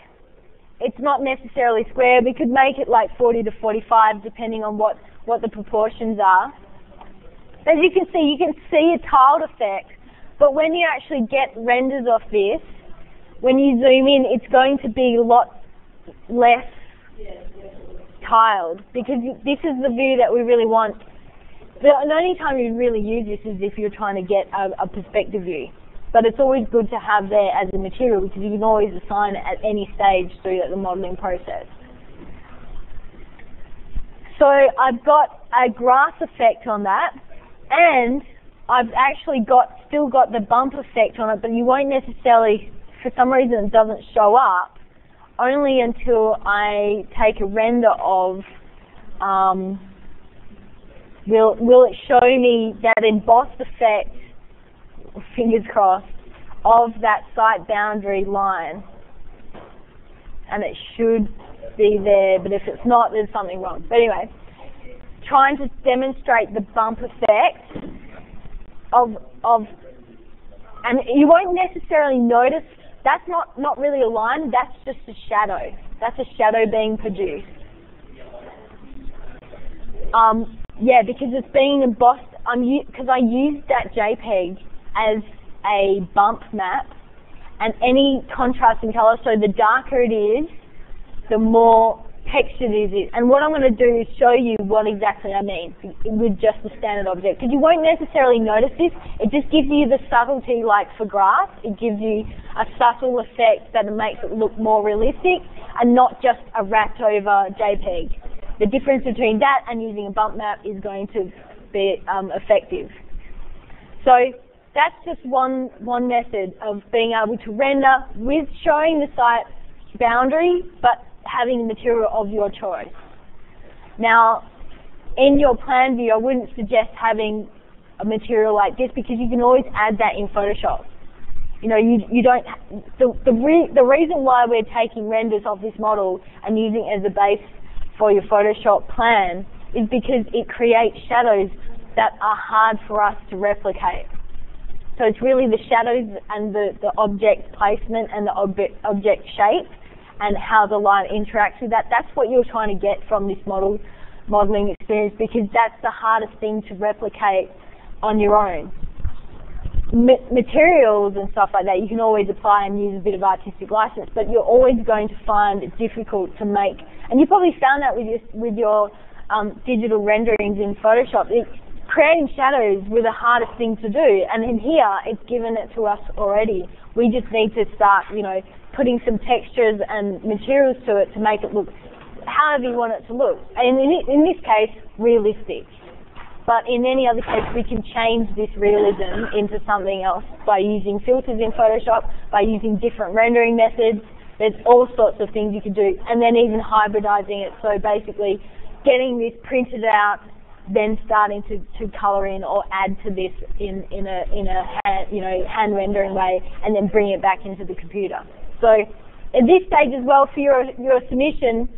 it's not necessarily square. We could make it like 40 to 45, depending on what the proportions are. As you can see a tiled effect, but when you actually get renders off this, when you zoom in, it's going to be a lot less tiled, because this is the view that we really want. The only time you really use this is if you're trying to get a perspective view. But it's always good to have there as a material, because you can always assign it at any stage through the modelling process. So I've got a grass effect on that, and I've actually still got the bump effect on it, but you won't necessarily, for some reason it doesn't show up, only until I take a render of, will it show me that embossed effect, fingers crossed, of that site boundary line. And it should be there, but if it's not, there's something wrong. But anyway, trying to demonstrate the bump effect of and you won't necessarily notice, that's not really a line, that's just a shadow. That's a shadow being produced. Yeah, because it's being embossed. Because I used that JPEG as a bump map, and any contrasting colour, so the darker it is, the more textured it is. And what I'm going to do is show you what exactly I mean with just the standard object, because you won't necessarily notice this. It just gives you the subtlety, like for grass. It gives you a subtle effect that makes it look more realistic and not just a wrapped over JPEG. The difference between that and using a bump map is going to be effective. So that's just one method of being able to render with showing the site boundary, but having the material of your choice. Now, in your plan view, I wouldn't suggest having a material like this, because you can always add that in Photoshop. You know, you don't. The reason why we're taking renders of this model and using it as a base for your Photoshop plan is because it creates shadows that are hard for us to replicate. So it's really the shadows and the object placement and the object shape and how the line interacts with that. That's what you're trying to get from this modeling experience, because that's the hardest thing to replicate on your own. Materials and stuff like that, you can always apply and use a bit of artistic license, but you're always going to find it difficult to make. And you probably found that with your digital renderings in Photoshop. Creating shadows were the hardest thing to do, and in here it's given it to us already. We just need to start, you know, putting some textures and materials to it to make it look however you want it to look. And in this case, realistic. But in any other case, we can change this realism into something else by using filters in Photoshop, by using different rendering methods. There's all sorts of things you can do, and then even hybridizing it. So basically, getting this printed out, then starting to color in or add to this in a hand rendering way, and then bring it back into the computer. So at this stage as well, for your submission,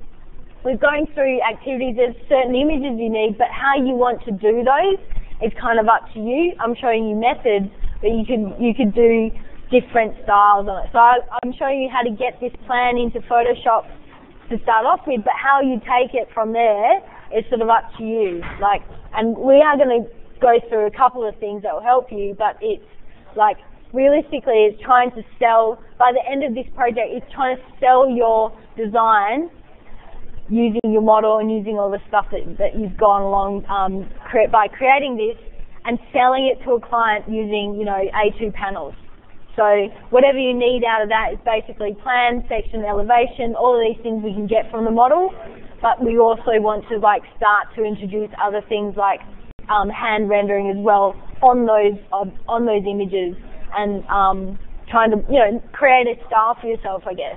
we're going through activities. There's certain images you need, but how you want to do those is kind of up to you. I'm showing you methods, but you could do different styles on it. So I'm showing you how to get this plan into Photoshop to start off with, but how you take it from there is sort of up to you. And we are going to go through a couple of things that will help you, but it's like, realistically, it's trying to sell, by the end of this project, it's trying to sell your design using your model and using all the stuff that you've gone along by creating this, and selling it to a client using, you know, A2 panels. So whatever you need out of that is basically plan, section, elevation, all of these things we can get from the model, but we also want to start to introduce other things like hand rendering as well on those images, and trying to, you know, create a style for yourself, I guess.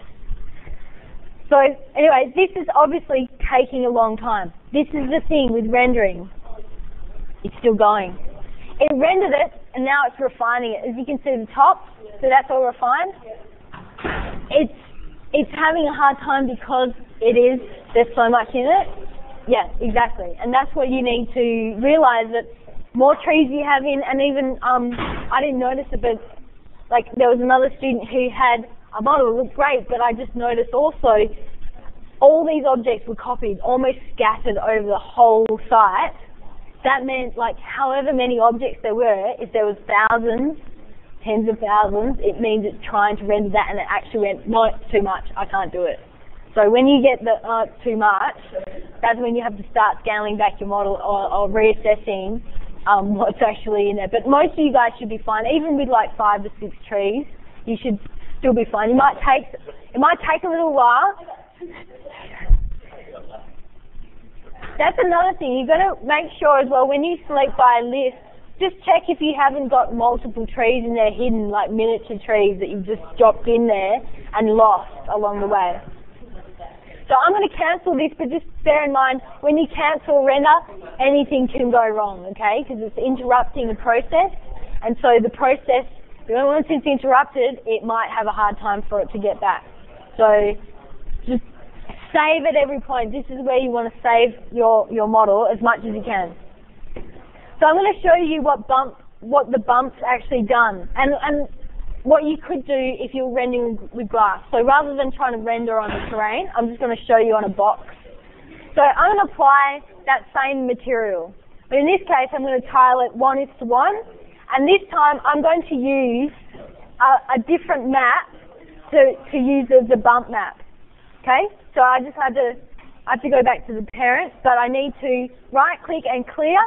So anyway, this is obviously taking a long time. This is the thing with rendering. It's still going. It rendered it, and now it's refining it. As you can see the top, so that's all refined. It's having a hard time because there's so much in it. Yeah, exactly. And that's what you need to realize, that more trees you have in, and even, I didn't notice it, but there was another student who had a model that looked great, but I just noticed also all these objects were copied, almost scattered over the whole site. That meant, however many objects there were, if there was thousands, tens of thousands, it means it's trying to render that, and it actually went, no, it's too much, I can't do it. So when you get the too much, that's when you have to start scaling back your model or reassessing what's actually in there. But most of you guys should be fine. Even with 5 to 6 trees, you should still be fine. It might take a little while. That's another thing. You've got to make sure as well, when you select by list, just check if you haven't got multiple trees in there hidden, like miniature trees that you've just dropped in there and lost along the way. So I'm going to cancel this, but just bear in mind, when you cancel a render, anything can go wrong, okay? Because it's interrupting the process, and so the process, once it's interrupted, it might have a hard time for it to get back. So just save at every point. This is where you want to save your model as much as you can. So I'm going to show you what the bump's actually done, and what you could do if you're rendering with glass. So rather than trying to render on the terrain, I'm just going to show you on a box. So I'm going to apply that same material. But in this case, I'm going to tile it 1:1, and this time I'm going to use a different map to use as the bump map. Okay, so I have to go back to the parent, but I need to right-click and clear,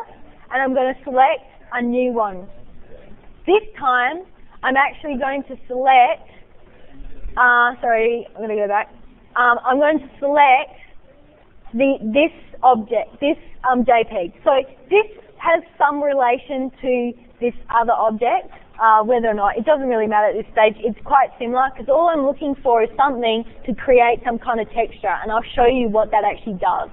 and I'm going to select a new one. This time, I'm actually going to select, sorry, I'm going to go back. I'm going to select this object, this JPEG. So this has some relation to this other object, whether or not, it doesn't really matter at this stage. It's quite similar because all I'm looking for is something to create some kind of texture, and I'll show you what that actually does.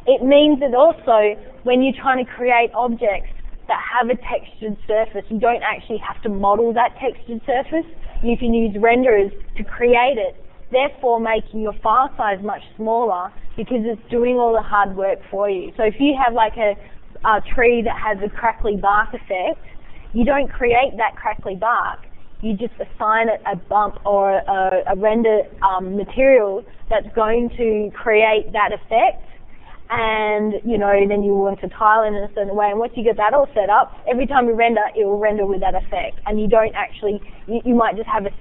It means that also when you're trying to create objects that have a textured surface, you don't actually have to model that textured surface. You can use renderers to create it, therefore making your file size much smaller because it's doing all the hard work for you. So if you have like a tree that has a crackly bark effect, you don't create that crackly bark. You just assign it a bump or a render material that's going to create that effect, and then you want to tile in a certain way. And once you get that all set up, every time you render, it will render with that effect. And you don't actually, you might just have a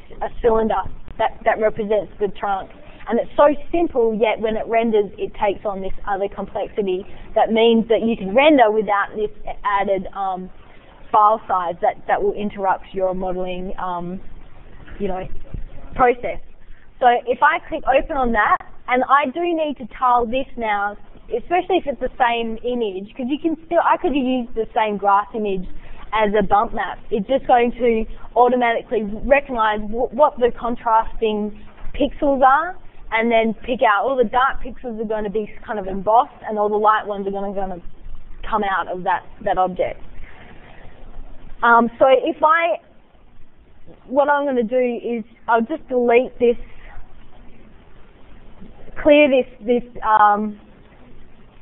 cylinder that represents the trunk. And it's so simple, yet when it renders, it takes on this other complexity. That means that you can render without this added file size that will interrupt your modeling, process. So if I click open on that, and I do need to tile this now, especially if it's the same image, because I could use the same grass image as a bump map. It's just going to automatically recognize what the contrasting pixels are, and then pick out all the dark pixels are going to be kind of embossed, and all the light ones are going to come out of that object. So what I'm going to do is I'll just delete this, clear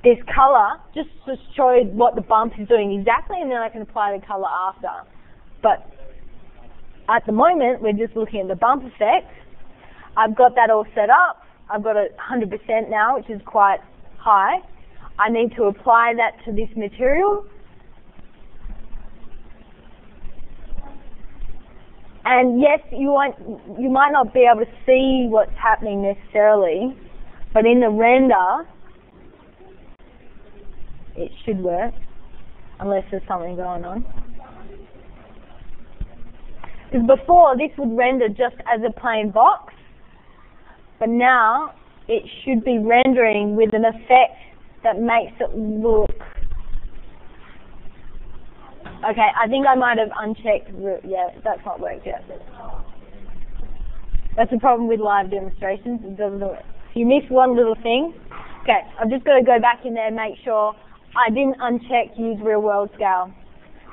this color, just to show what the bump is doing exactly, and then I can apply the color after. But at the moment, we're just looking at the bump effect. I've got that all set up. I've got it 100% now, which is quite high. I need to apply that to this material. And yes, you might not be able to see what's happening necessarily, but in the render, it should work, unless there's something going on. Because before, this would render just as a plain box, but now it should be rendering with an effect that makes it look... Okay, I think I might have unchecked, yeah, that's not worked yet. That's the problem with live demonstrations, it doesn't work. You miss one little thing. Okay, I've just got to go back in there and make sure I didn't uncheck use real world scale.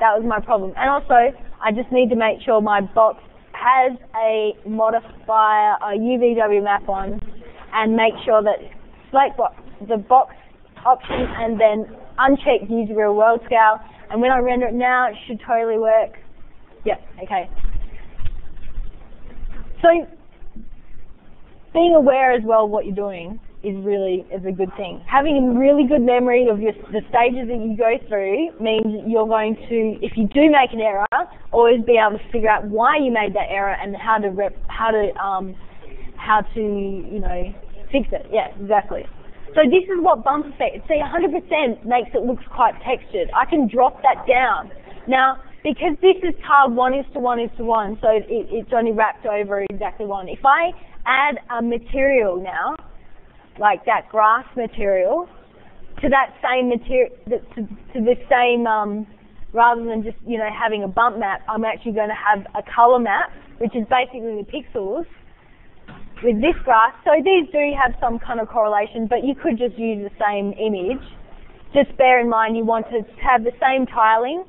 That was my problem. And also, I just need to make sure my box has a modifier, a UVW map on, and make sure that select the box option and then uncheck use real world scale. And when I render it now, it should totally work. Yep, okay. So, being aware as well of what you're doing is a good thing. Having a really good memory of the stages that you go through means you're going to, if you do make an error, always be able to figure out why you made that error and how to fix it. Yeah, exactly. So this is what bump effect, see 100% makes it look quite textured. I can drop that down. Now, because this is tiled 1:1:1, so it's only wrapped over exactly one. If I add a material now, like that grass material, to that same material, to the same, rather than just, having a bump map, I'm actually going to have a color map, which is basically the pixels, with this grass. So these do have some kind of correlation, but you could just use the same image. Just bear in mind you want to have the same tiling.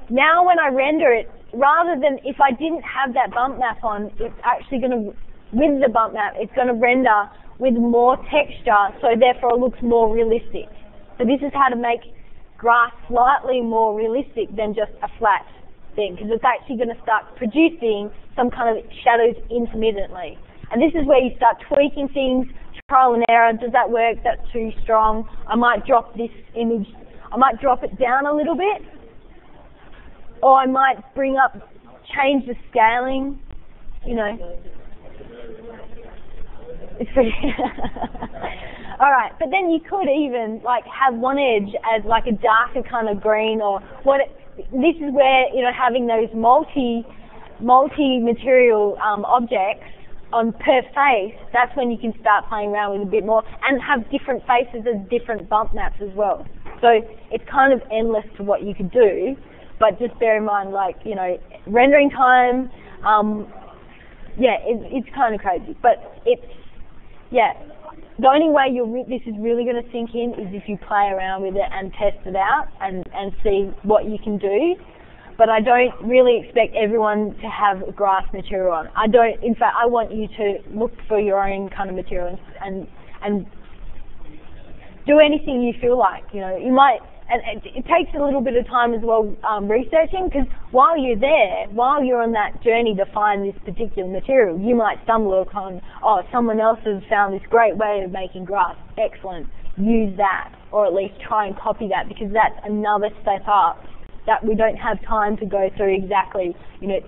Now when I render it, rather than if I didn't have that bump map on, it's actually going to, with the bump map, it's going to render with more texture, so therefore it looks more realistic. So this is how to make grass slightly more realistic than just a flat thing, because it's actually going to start producing some kind of shadows intermittently. And this is where you start tweaking things, trial and error. Does that work? That's too strong. I might drop this image. I might drop it down a little bit, or I might change the scaling, you know. It's pretty alright, but then you could even like have one edge as like a darker kind of green, or this is where, you know, having those multi-material objects on per face, that's when you can start playing around with a bit more and have different faces as different bump maps as well. So it's kind of endless to what you could do, but just bear in mind, like, you know, rendering time, it's kind of crazy, but the only way this is really going to sink in is if you play around with it and test it out and see what you can do. But I don't really expect everyone to have grass material on. In fact, I want you to look for your own kind of material and do anything you feel like. You know, you might, and it takes a little bit of time as well researching, because while you're on that journey to find this particular material, you might stumble upon, someone else has found this great way of making grass. Excellent. Use that, or at least try and copy that, because that's another step up that we don't have time to go through exactly, you know,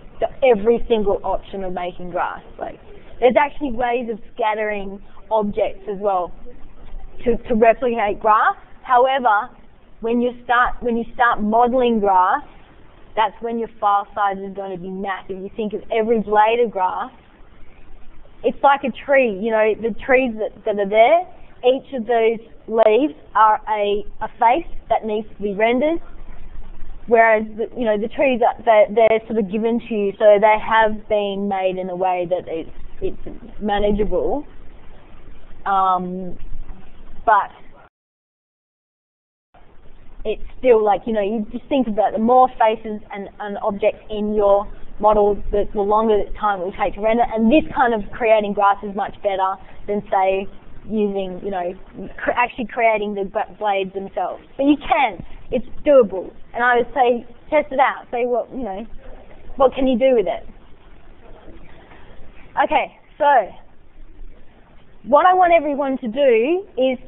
every single option of making grass. Like, there's actually ways of scattering objects as well to replicate grass. However, when you start modeling grass, that's when your file size is going to be massive. You think of every blade of grass, it's like a tree. You know, the trees that are there, each of those leaves are a face that needs to be rendered. Whereas, the trees, they're sort of given to you, so they have been made in a way that it's manageable. But it's still like, you know, you just think about the more faces and objects in your model, the longer time it will take to render. And this kind of creating grass is much better than, say, using, you know, actually creating the blades themselves. But you can. It's doable. And I would say, test it out. Say, what can you do with it? Okay, so what I want everyone to do is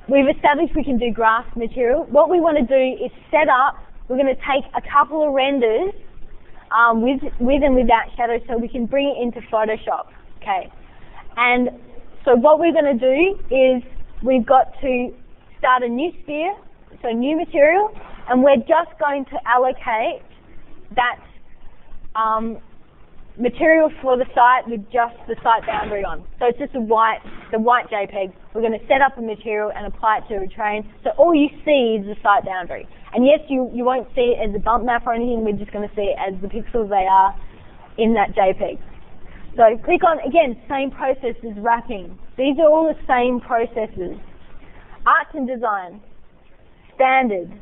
we've established we can do grass material. What we want to do is set up, we're going to take a couple of renders with and without shadow, so we can bring it into Photoshop. Okay, and so what we're going to do is we've got to start a new sphere, so new material, and we're just going to allocate that material for the site with just the site boundary on. So it's just the white JPEG. We're going to set up a material and apply it to a train. So all you see is the site boundary. And yes, you won't see it as a bump map or anything. We're just going to see it as the pixels they are in that JPEG. So click on, again, same process as wrapping. These are all the same processes. Arts and design. Standard.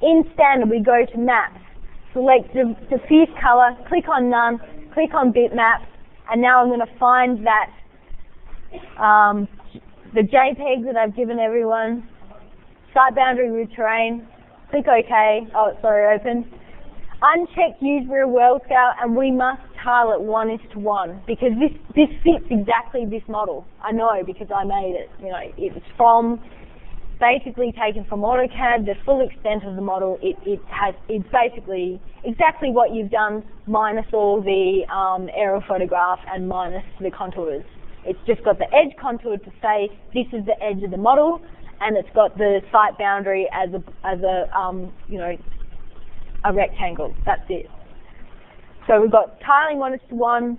In standard, we go to maps. Select the diffuse color, click on none, click on bitmap, and now I'm going to find that the JPEG that I've given everyone, site boundary with terrain, click OK, open. Uncheck use real world scale, and we must tile it 1:1 because this fits exactly this model. I know because I made it. You know, it's basically taken from AutoCAD, the full extent of the model. It's basically exactly what you've done minus all the aerial photograph and minus the contours. It's just got the edge contour to say this is the edge of the model, and it's got the site boundary as a rectangle. That's it. So we've got tiling 1:1,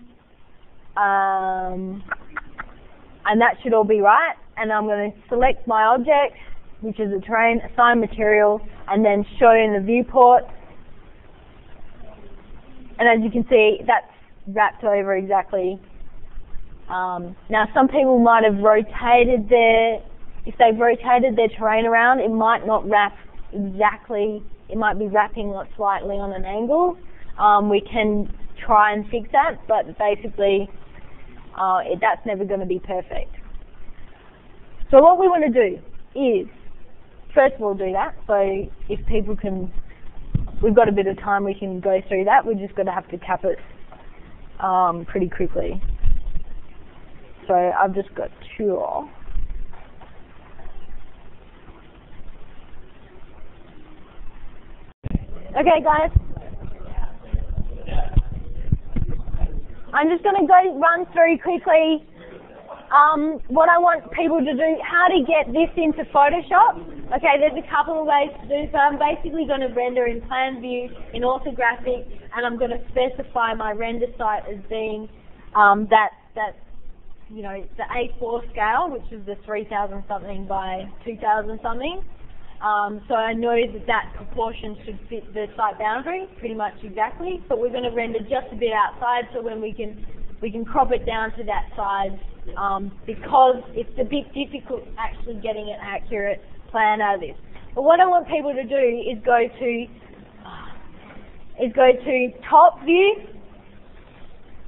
and that should all be right. And I'm going to select my object, which is a terrain, assign material, and then show in the viewport. And as you can see, that's wrapped over exactly. Now some people might have rotated if they've rotated their terrain around, it might not wrap exactly, it might be wrapping slightly on an angle. We can try and fix that, but basically that's never going to be perfect. So what we want to do is, first of all, do that. So if people can, we've got a bit of time, we can go through that. We're just going to have to cap it pretty quickly. So I've just got two. Okay, guys. I'm just going to go run through quickly what I want people to do, how to get this into Photoshop. Okay, there's a couple of ways to do so. I'm basically going to render in plan view, in orthographic, and I'm going to specify my render site as being you know, the A4 scale, which is the 3000 something by 2000 something. So I know that that proportion should fit the site boundary pretty much exactly, but we're going to render just a bit outside, so when we can crop it down to that size, because it's a bit difficult actually getting an accurate plan out of this. But what I want people to do is go to top view,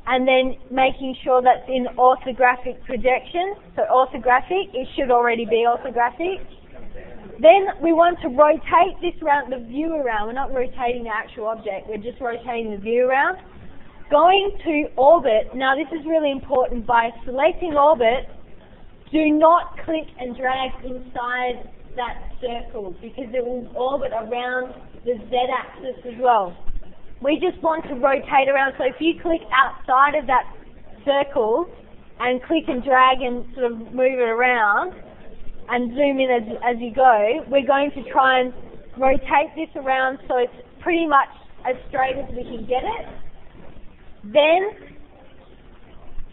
and then making sure that's in orthographic projection. So orthographic, it should already be orthographic. Then we want to rotate this around, the view around. We're not rotating the actual object, we're just rotating the view around. Going to orbit, now this is really important. By selecting orbit, do not click and drag inside that circle, because it will orbit around the z-axis as well. We just want to rotate around, so if you click outside of that circle and click and drag and sort of move it around and zoom in as you go, we're going to try and rotate this around so it's pretty much as straight as we can get it. Then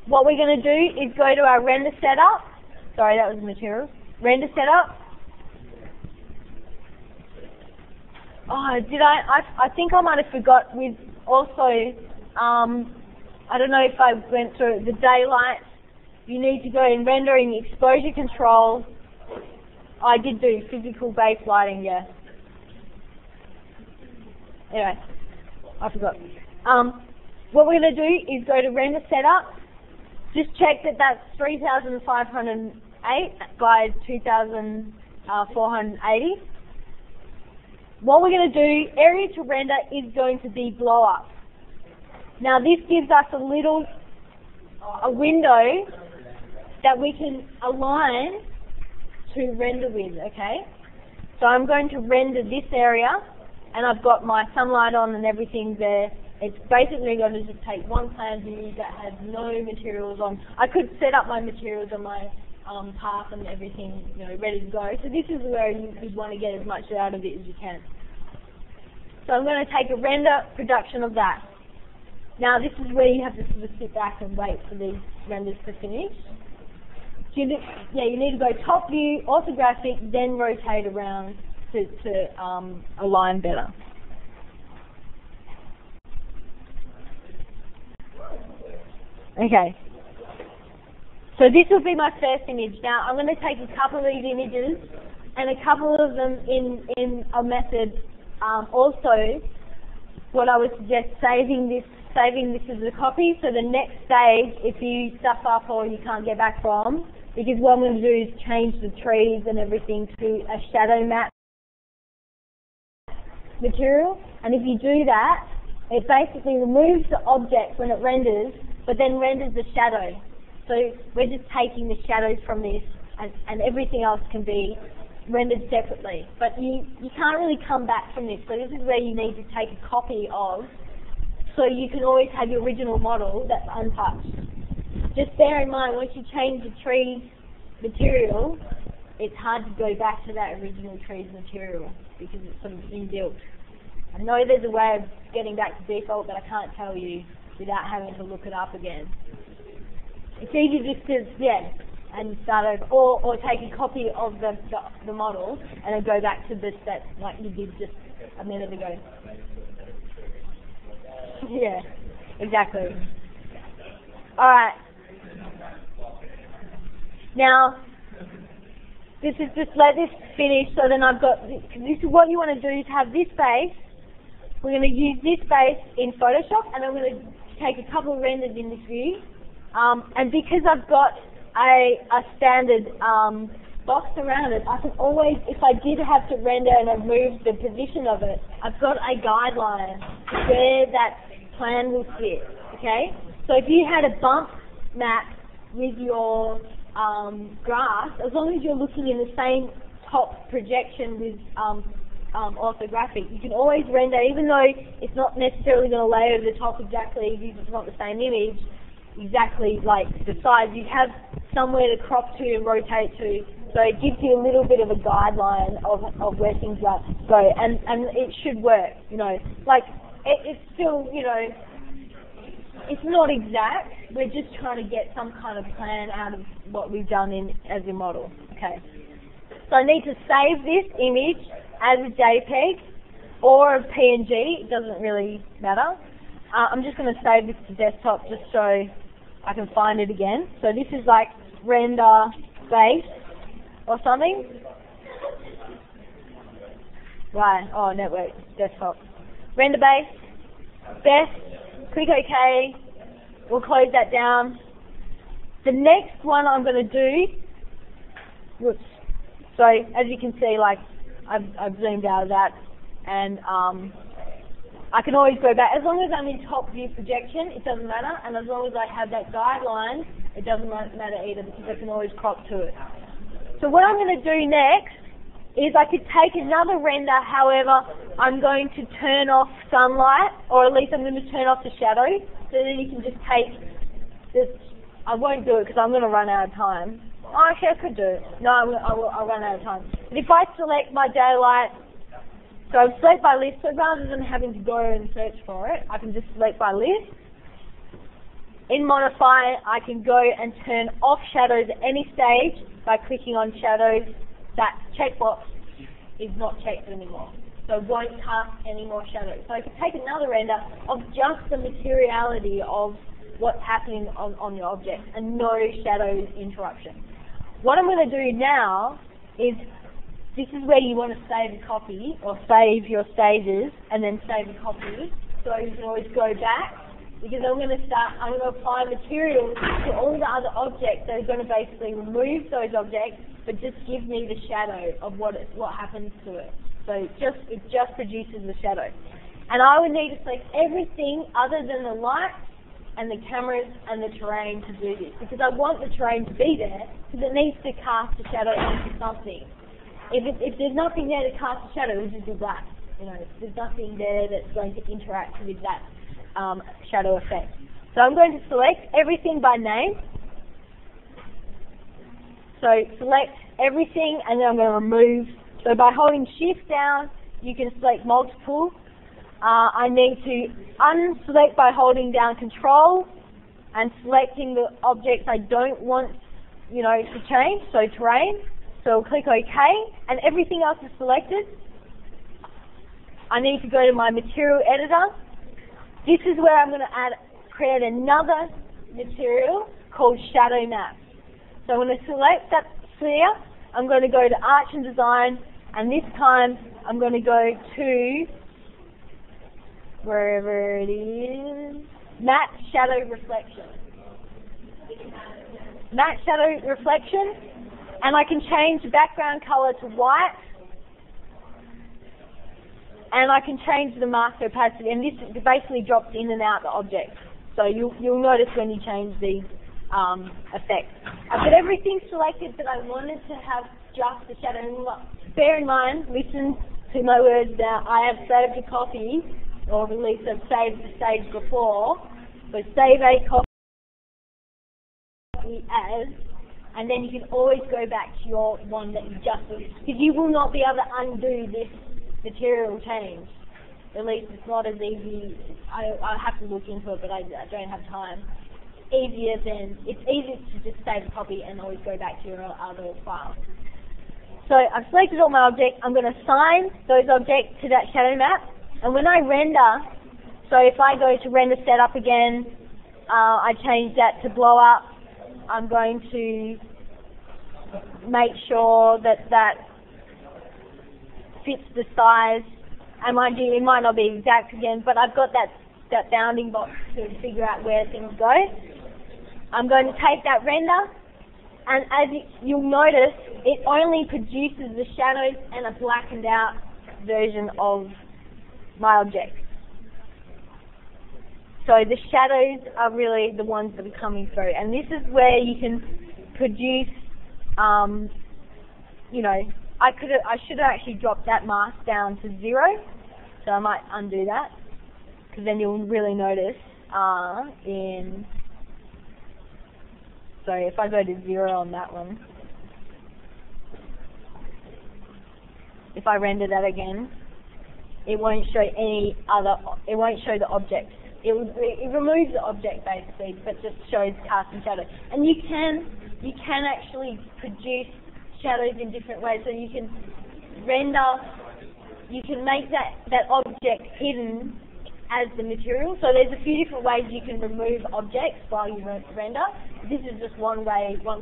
what we're going to do is go to our render setup. Sorry, that was material. Render setup. Oh, I think I might have forgot with also, I don't know if I went through the daylight. You need to go in rendering exposure control. I did do physical base lighting, yeah. Anyway, I forgot. What we're going to do is go to render setup. Just check that that's 3508 by 2480. What we're going to do, area to render is going to be blow up. Now this gives us a window that we can align to render with, okay? So I'm going to render this area, and I've got my sunlight on and everything there. It's basically going to just take one plan view that has no materials on. I could set up my materials on my path and everything, you know, ready to go. So this is where you'd want to get as much out of it as you can. So I'm going to take a render production of that. Now this is where you have to sort of sit back and wait for these renders to finish. So you need to go top view, orthographic, then rotate around to align better. Okay. So this will be my first image. Now I'm going to take a couple of these images and a couple of them in a method. Also, what I would suggest, saving this as a copy, so the next stage, if you stuff up or you can't get back from, because what I'm going to do is change the trees and everything to a shadow matte material, and if you do that, it basically removes the object when it renders, but then renders the shadow. So we're just taking the shadows from this, and everything else can be rendered separately. But you can't really come back from this, so this is where you need to take a copy of, so you can always have your original model that's untouched. Just bear in mind, once you change the tree material, it's hard to go back to that original tree's material, because it's sort of inbuilt. I know there's a way of getting back to default, but I can't tell you without having to look it up again. It's easy just to, and start over, or take a copy of the model and then go back to this that like you did just a minute ago. Yeah, exactly. Alright. Now, this is just let this finish, so then I've got, this is what you want to do is have this base. We're going to use this base in Photoshop, and I'm going to take a couple of renders in this view. And because I've got a standard box around it, I can always, if I did have to render and I've moved the position of it, I've got a guideline where that plan will fit, okay? So if you had a bump map with your grass, as long as you're looking in the same top projection with orthographic. You can always render, even though it's not necessarily going to lay over the top exactly, if it's not the same image, exactly like the size. You have somewhere to crop to and rotate to, so it gives you a little bit of a guideline of where things go, and it should work, you know. Like, it's still, you know, it's not exact. We're just trying to get some kind of plan out of what we've done as a model. Okay. So I need to save this image as a JPEG or a PNG. It doesn't really matter. I'm just going to save this to desktop just so I can find it again. So this is like render base or something. Right. Oh, network desktop. Render base. Best. Click OK. We'll close that down. The next one I'm going to do, whoops. So as you can see, like I've zoomed out of that, and I can always go back. As long as I'm in top view projection, it doesn't matter, and as long as I have that guideline, it doesn't matter either, because I can always crop to it. So what I'm going to do next is I could take another render, however, I'm going to turn off sunlight, or at least I'm going to turn off the shadow, so then you can just take this. I won't do it because I'm going to run out of time. Oh, actually, I could do it. No, I'll run out of time. But if I select my daylight, so I've select by list, so rather than having to go and search for it, I can just select by list. In Modify, I can go and turn off shadows at any stage by clicking on shadows. That checkbox is not checked anymore, so it won't cast any more shadows. So I can take another render of just the materiality of what's happening on your object and no shadow interruption. What I'm going to do now is, this is where you want to save a copy, or save your stages and then save a copy, so you can always go back, because I'm going to apply materials to all the other objects that are going to basically remove those objects, but just give me the shadow of what happens to it. So it just produces the shadow. And I would need to select everything other than the lights and the cameras and the terrain to do this, because I want the terrain to be there, because it needs to cast a shadow onto something. If there's nothing there to cast a shadow, it would just be black. You know, there's nothing there that's going to interact with that shadow effect. So I'm going to select everything by name. So select everything, and then I'm going to remove. So by holding Shift down, you can select multiple. I need to unselect by holding down Control and selecting the objects I don't want, you know, to change. So terrain. So I'll click OK, and everything else is selected. I need to go to my material editor. This is where I'm going to create another material called Shadow Map. So I'm going to select that sphere. I'm going to go to Arch and Design, and this time I'm going to go to wherever it is, Matte Shadow Reflection. Matte Shadow Reflection, and I can change the background color to white, and I can change the mask opacity, and this basically drops in and out the object. So you'll notice when you change the effect. I've got everything selected, but I wanted to have just the shadow. And bear in mind, listen to my words now, I have saved a copy, or at least I've saved the stage before. So save a copy as, and then you can always go back to your one that you just did, because you will not be able to undo this material change. At least it's not as easy. I have to look into it, but I don't have time. It's easier to just save a copy and always go back to your other file. So I've selected all my objects. I'm going to assign those objects to that shadow map, and when I render, so if I go to render setup again, I change that to blow up. I'm going to make sure that that fits the size, and mind you, it might not be exact again, but I've got that bounding box to figure out where things go. I'm going to take that render, and as you'll notice, it only produces the shadows and a blackened out version of my object. So the shadows are really the ones that are coming through, and this is where you can produce, you know, I should have actually dropped that mask down to 0, so I might undo that, because then you'll really notice sorry, if I go to 0 on that one, if I render that again, it won't show it won't show the object. It removes the object basically, but just shows cast and shadow. And you can actually produce shadows in different ways. So you can make that object hidden as the material. So there's a few different ways you can remove objects while you render. This is just one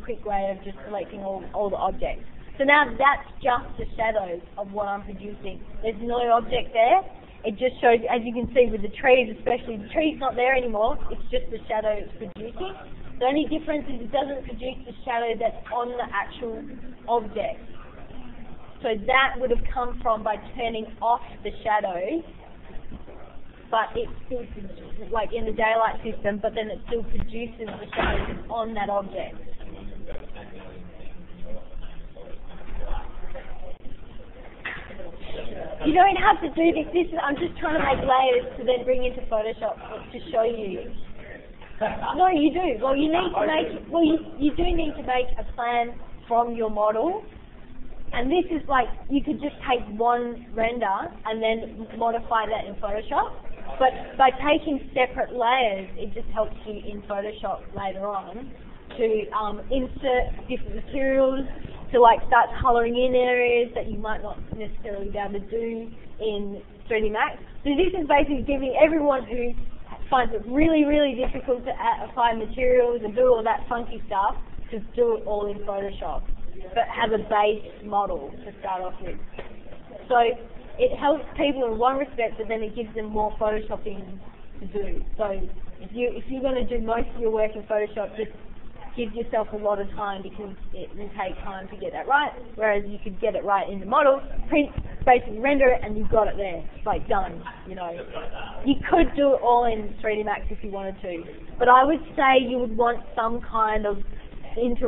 quick way of just selecting all the objects. So now that's just the shadows of what I'm producing. There's no object there. It just shows, as you can see with the trees especially, the tree's not there anymore, it's just the shadow it's producing. The only difference is it doesn't produce the shadow that's on the actual object. So that would have come from by turning off the shadow, but it's still, like in the daylight system, but then it still produces the shadow that's on that object. You don't have to do this. I'm just trying to make layers to then bring into Photoshop to show you. No, you do. Well, you need to make. Well, you do need to make a plan from your model, and this is like you could just take one render and then modify that in Photoshop. But by taking separate layers, it just helps you in Photoshop later on to insert different materials, to like start colouring in areas that you might not necessarily be able to do in 3D Max. So this is basically giving everyone who finds it really, really difficult to apply materials and do all that funky stuff to do it all in Photoshop, but have a base model to start off with. So it helps people in one respect, but then it gives them more Photoshopping to do. So if you're going to do most of your work in Photoshop, just give yourself a lot of time, because it will take time to get that right, whereas you could get it right in the model, print, basically render it, and you've got it there. It's like done, you know. You could do it all in 3D Max if you wanted to, but I would say you would want some kind of image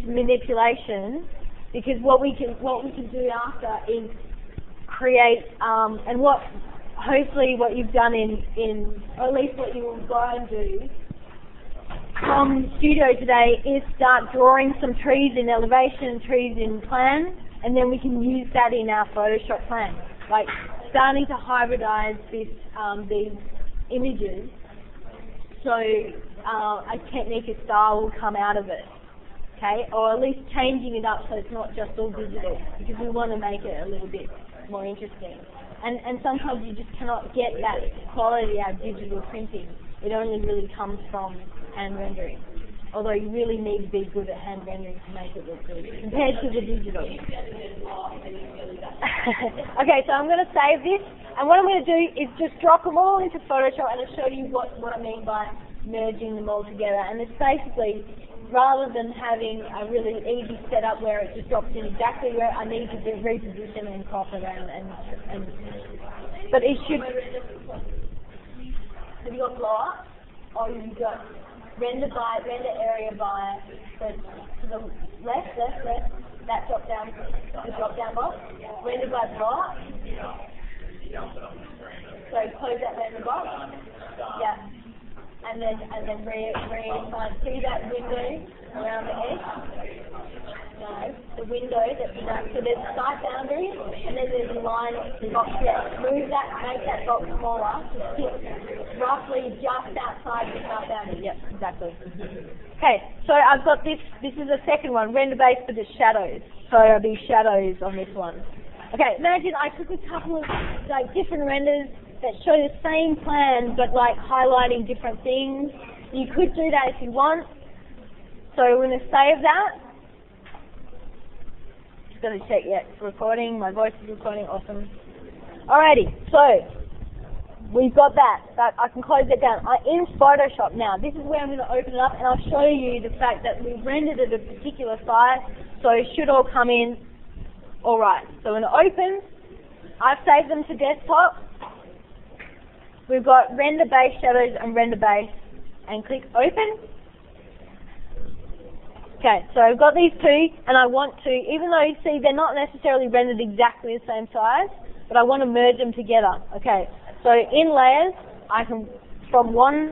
manipulation, because what we can do after is create and hopefully what you've done or at least what you will go and do from Studio today is start drawing some trees in elevation, trees in plan, and then we can use that in our Photoshop plan. Like starting to hybridize these images, so a technique, a style will come out of it. Okay, or at least changing it up so it's not just all digital, because we want to make it a little bit more interesting. And sometimes you just cannot get that quality out of digital printing. It only really comes from hand rendering, although you really need to be good at hand rendering to make it look good compared to the digital. Okay, so I'm going to save this, and what I'm going to do is just drop them all into Photoshop, and I'll show you what I mean by merging them all together. And it's basically, rather than having a really easy setup where it just drops in exactly where I need to reposition and crop it and but it should. Have you got blow up? Or you've got render area by, so to the left, that drop down box. Render by blow up. So close that render box. Yeah. And then re-assign. See that window around the edge? No, the window so there's a side boundary, and then there's a line box there. Move that, make that box smaller to sit roughly just outside the side boundary. Yep, exactly. Okay, so I've got this is the second one, render base for the shadows. So there'll be shadows on this one. Okay, imagine I took a couple of like different renders that show the same plan but like highlighting different things. You could do that if you want. So we're going to save that. Just got to check, yeah, it's recording, my voice is recording, awesome. Alrighty, so we've got that I can close it down. In Photoshop now, this is where I'm going to open it up, and I'll show you the fact that we've rendered at a particular size, so it should all come in alright. So when it opens, I've saved them to desktop. We've got render base shadows and render base, and click open. Okay, so I've got these two, and I want to, even though, see, they're not necessarily rendered exactly the same size, but I want to merge them together. Okay, so in layers, I can, from one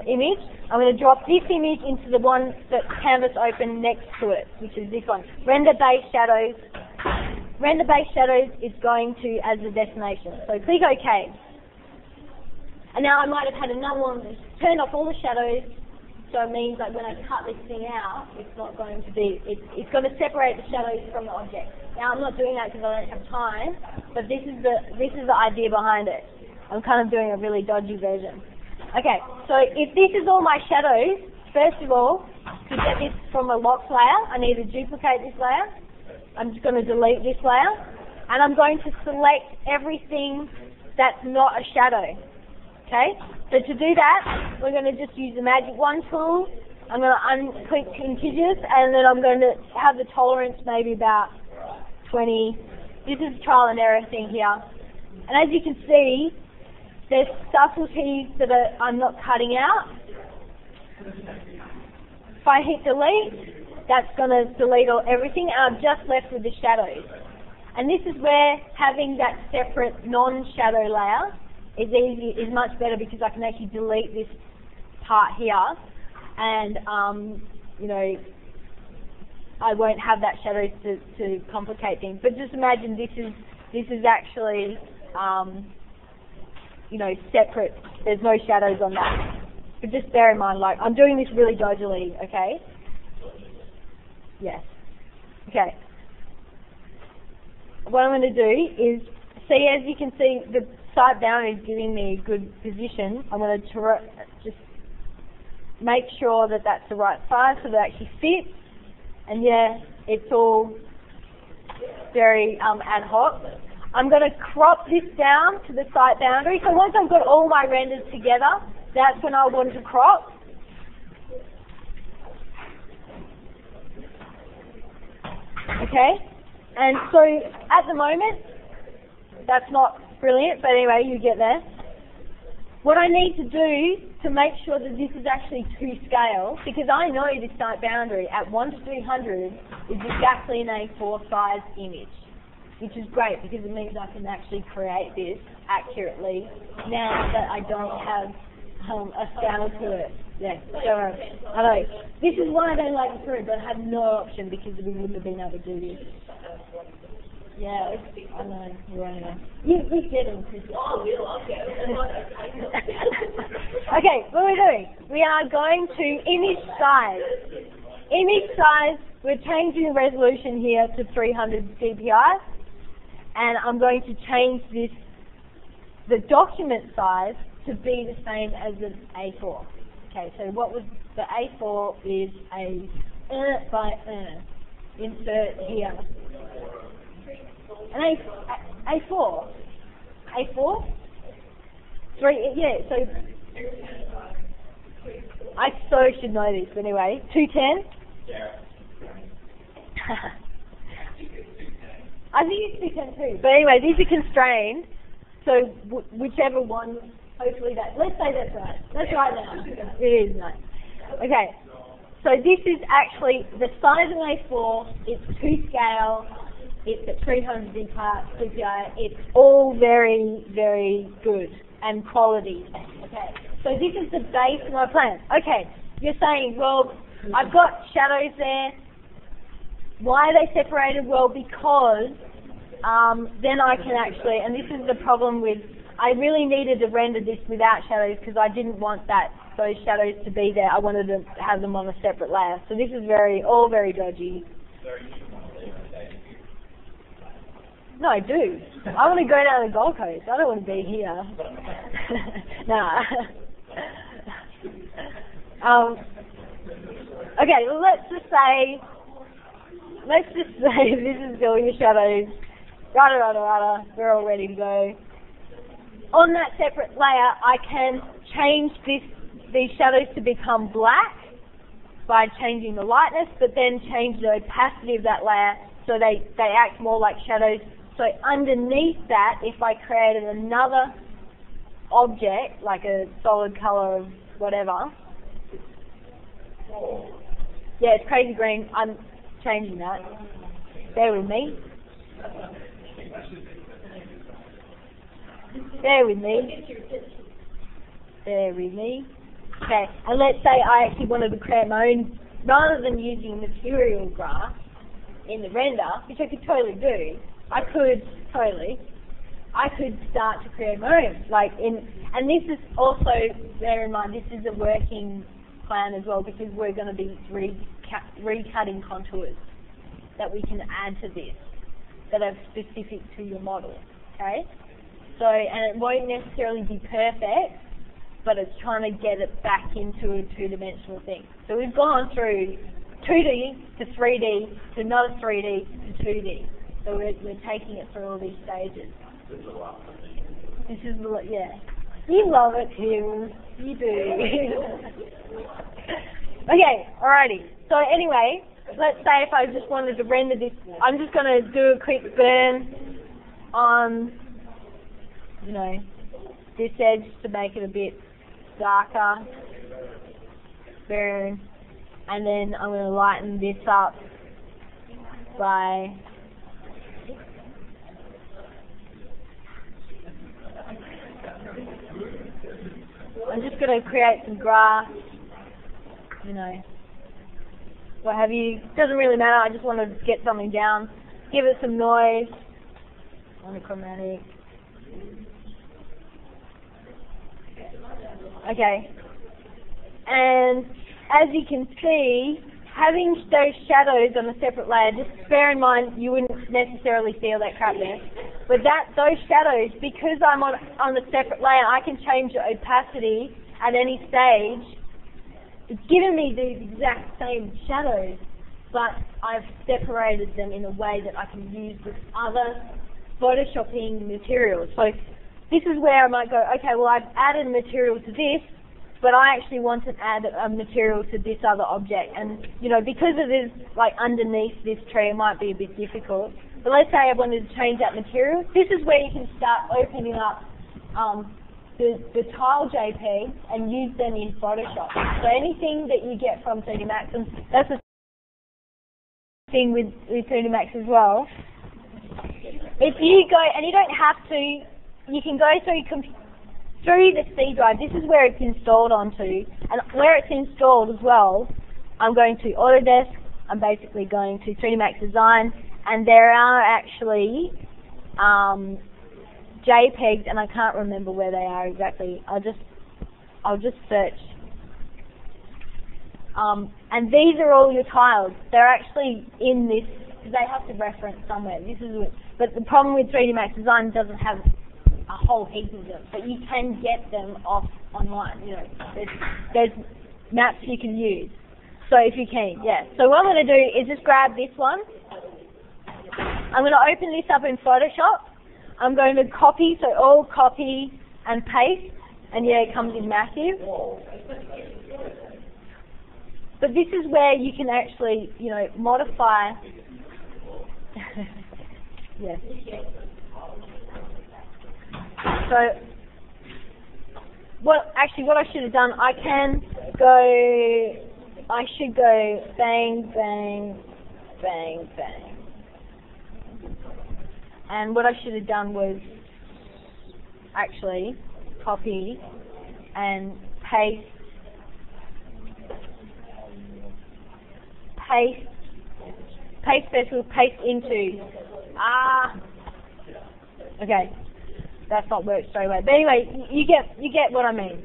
image, I'm going to drop this image into the one that canvas open next to it, which is this one. Render base shadows. Render base shadows is going to as the destination. So click OK. And now I might have had another one that's turned off all the shadows. So it means that when I cut this thing out, it's not going to be, it's going to separate the shadows from the object. Now I'm not doing that because I don't have time, but this is the idea behind it. I'm kind of doing a really dodgy version. Okay, so if this is all my shadows, first of all, to get this from a locked layer, I need to duplicate this layer. I'm just going to delete this layer, and I'm going to select everything that's not a shadow. Okay, so to do that, we're going to just use the Magic Wand tool. I'm going to unclick contiguous, and then I'm going to have the tolerance maybe about 20. This is a trial and error thing here. And as you can see, there's subtleties that I'm not cutting out. If I hit delete, that's going to delete everything, and I'm just left with the shadows. And this is where having that separate non-shadow layer is much better, because I can actually delete this part here, and you know, I won't have that shadow to complicate things. But just imagine this is actually you know, separate. There's no shadows on that. But just bear in mind, like, I'm doing this really dodgily, okay? Yes. Okay. What I'm going to do is, see, as you can see, the side boundary is giving me a good position. I'm going to just make sure that that's the right size so that it actually fits. And yeah, it's all very ad hoc. I'm going to crop this down to the site boundary. So once I've got all my renders together, that's when I want to crop. Okay, and so at the moment, that's not brilliant, but anyway, you get there. What I need to do to make sure that this is actually to scale, because I know this site boundary at 1:300 is exactly an A4 size image, which is great because it means I can actually create this accurately now that I don't have a scale to it. Yeah, so I know. This is why I don't like it through, but I had no option because we wouldn't have been able to do this. Yeah, I know. Right. You get them, Chris. Oh, we love it. Okay, what are we doing? We are going to image size. Image size, we're changing the resolution here to 300 dpi, and I'm going to change the document size to be the same as an A4. Okay, so what was the A4 is a by insert here. An A4. A4? 3, yeah, so I so should know this, but anyway. 210? Yeah. I think it's 210 too. But anyway, these are constrained, so whichever one, hopefully that, let's say that's right. That's right now. It is nice. Okay, so this is actually the size of an A4, it's to scale, it's at 300 dpi, it's all very, very good and quality. Okay, so this is the base of my plan. Okay, you're saying, well, I've got shadows there. Why are they separated? Well, because then I can actually, and this is the problem with, I really needed to render this without shadows because I didn't want those shadows to be there. I wanted to have them on a separate layer. So this is all very dodgy. No, I do. I want to go down to the Gold Coast. I don't want to be here. Nah. Okay, well, let's just say this is all your shadows. Rada, we're all ready to go. On that separate layer, I can change these shadows to become black by changing the lightness, but then change the opacity of that layer so they act more like shadows. So underneath that, if I created another object, like a solid color of whatever, Yeah, it's crazy green. I'm changing that. Bear with me. Bear with me. Bear with me. Okay, and let's say I actually wanted to create my own, rather than using material grass in the render, which I could totally do, I could start to create my own. And this is also, bear in mind, this is a working plan as well, because we're going to be recutting contours that we can add to this that are specific to your model. Okay? So, and it won't necessarily be perfect, but it's trying to get it back into a two-dimensional thing. So we've gone through 2D to 3D to another 3D to 2D. So we're taking it through all these stages. This is yeah. You love it, Tim. You do. Okay, alrighty. So anyway, let's say if I just wanted to render this, I'm just going to do a quick burn on, this edge to make it a bit darker. Burn. And then I'm going to lighten this up by I'm just going to create some grass, what have you. Doesn't really matter, I just want to get something down. Give it some noise. Monochromatic. Okay. And as you can see, having those shadows on a separate layer, just bear in mind you wouldn't necessarily see all that crap there. But those shadows, because I'm on a separate layer, I can change the opacity at any stage. It's giving me these exact same shadows, but I've separated them in a way that I can use with other photoshopping materials. So this is where I might go, okay, well I've added a material to this, but I actually want to add a material to this other object. And, because it is underneath this tree, it might be a bit difficult. But let's say I wanted to change that material. This is where you can start opening up the tile JPEGs and use them in Photoshop. So anything that you get from 3D Max, and that's the thing with 3D Max as well. If you go, and you don't have to, you can go through the C drive. This is where it's installed onto, and where it's installed as well, I'm going to Autodesk, I'm basically going to 3D Max Design, and there are actually JPEGs, and I can't remember where they are exactly. I'll just search. And these are all your tiles. They're actually in this, they have to reference somewhere. But the problem with 3D Max Design doesn't have a whole heap of them, but you can get them off online. There's maps you can use. So if you can, yeah. So what I'm going to do is just grab this one. I'm going to open this up in Photoshop. I'm going to copy, so all copy and paste, and yeah, it comes in massive. But this is where you can actually, modify. Yes. So, what I should have done, I should go bang, bang, bang, bang. And what I should have done was actually copy and paste special, paste into, okay, that's not worked straight away. But anyway, you get what I mean.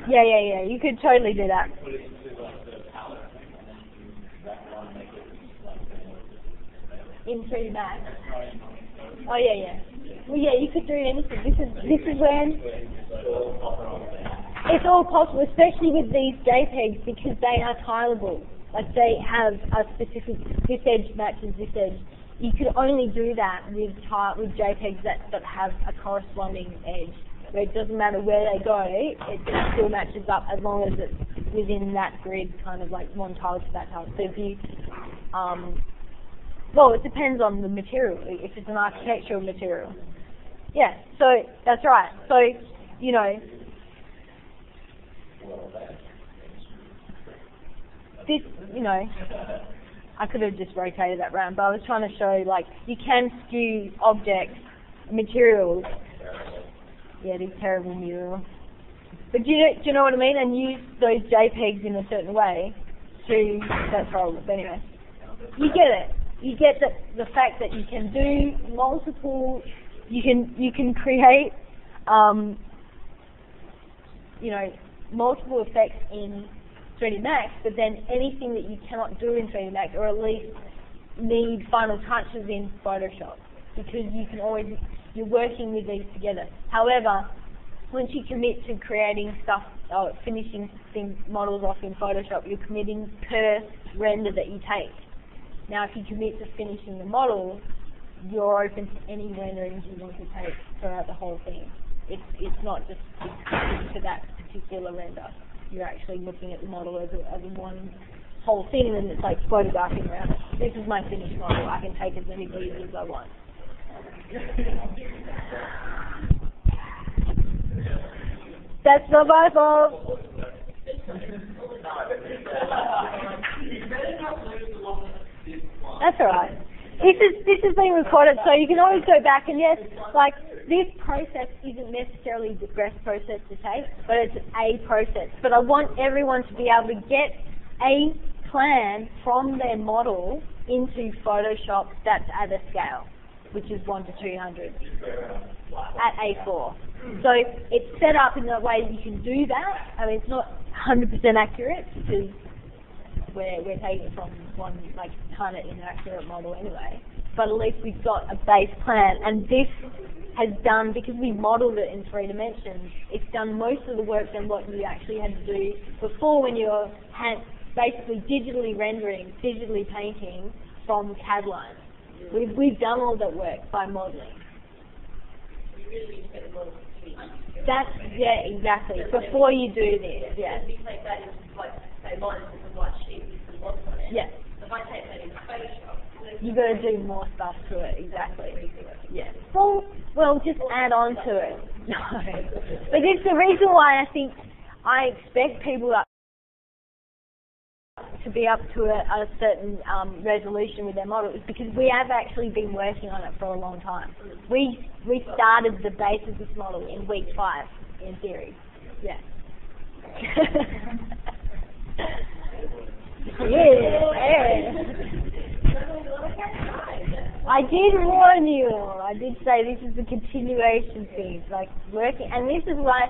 Yeah, you could totally do that. In 3D Max. Oh yeah. Well yeah, you could do anything. This is when it's all possible, especially with these JPEGs, because they are tileable. Like they have a specific, this edge matches this edge. You could only do that with JPEGs that have a corresponding edge, where it doesn't matter where they go, it still matches up as long as it's within that grid, kind of like one tile to that tile. So if you, well, it depends on the material, if it's an architectural material. Yeah, so that's right. So, This, you know, I could have just rotated that round, but I was trying to show, like, you can skew objects, materials. Yeah, these terrible murals. But do you know what I mean? And use those JPEGs in a certain way to, that's horrible, but anyway. You get it. You get the fact that you can do multiple, you can create, you know, multiple effects in 3D Max, but then anything that you cannot do in 3D Max, or at least need final touches in Photoshop, because you can always, you're working with these together. However, once you commit to creating stuff, finishing models off in Photoshop, you're committing per render that you take. Now, if you commit to finishing the model, you're open to any renderings you want to take throughout the whole thing. It's not just exclusive to that particular render. You're actually looking at the model as one whole thing, and it's like photographing around it. This is my finished model. I can take as many views as I want. That's not my fault. That's alright. This is being recorded, so you can always go back, and yes, like, this process isn't necessarily the best process to take, but it's a process. But I want everyone to be able to get a plan from their model into Photoshop that's at a scale, which is 1 to 200 at A4. So it's set up in a way that you can do that. I mean, it's not 100% accurate, because we're taking it from one, like, kind of inaccurate model anyway. But at least we've got a base plan, and this has done, because we modeled it in 3 dimensions, it's done most of the work than what you actually had to do before, when you're basically digitally rendering, digitally painting from CAD lines. We've done all that work by modeling. That's, yeah, exactly. Before you do this, yeah. Yeah. You've got to do more stuff to it, exactly. Yeah. Well, just add on to it. No. But it's the reason why I expect people to be up to a certain resolution with their model, is because we have actually been working on it for a long time. We started the base of this model in week 5, in theory. Yeah. Yeah. I did warn you. I did say this is a continuation thing, like working, and this is why,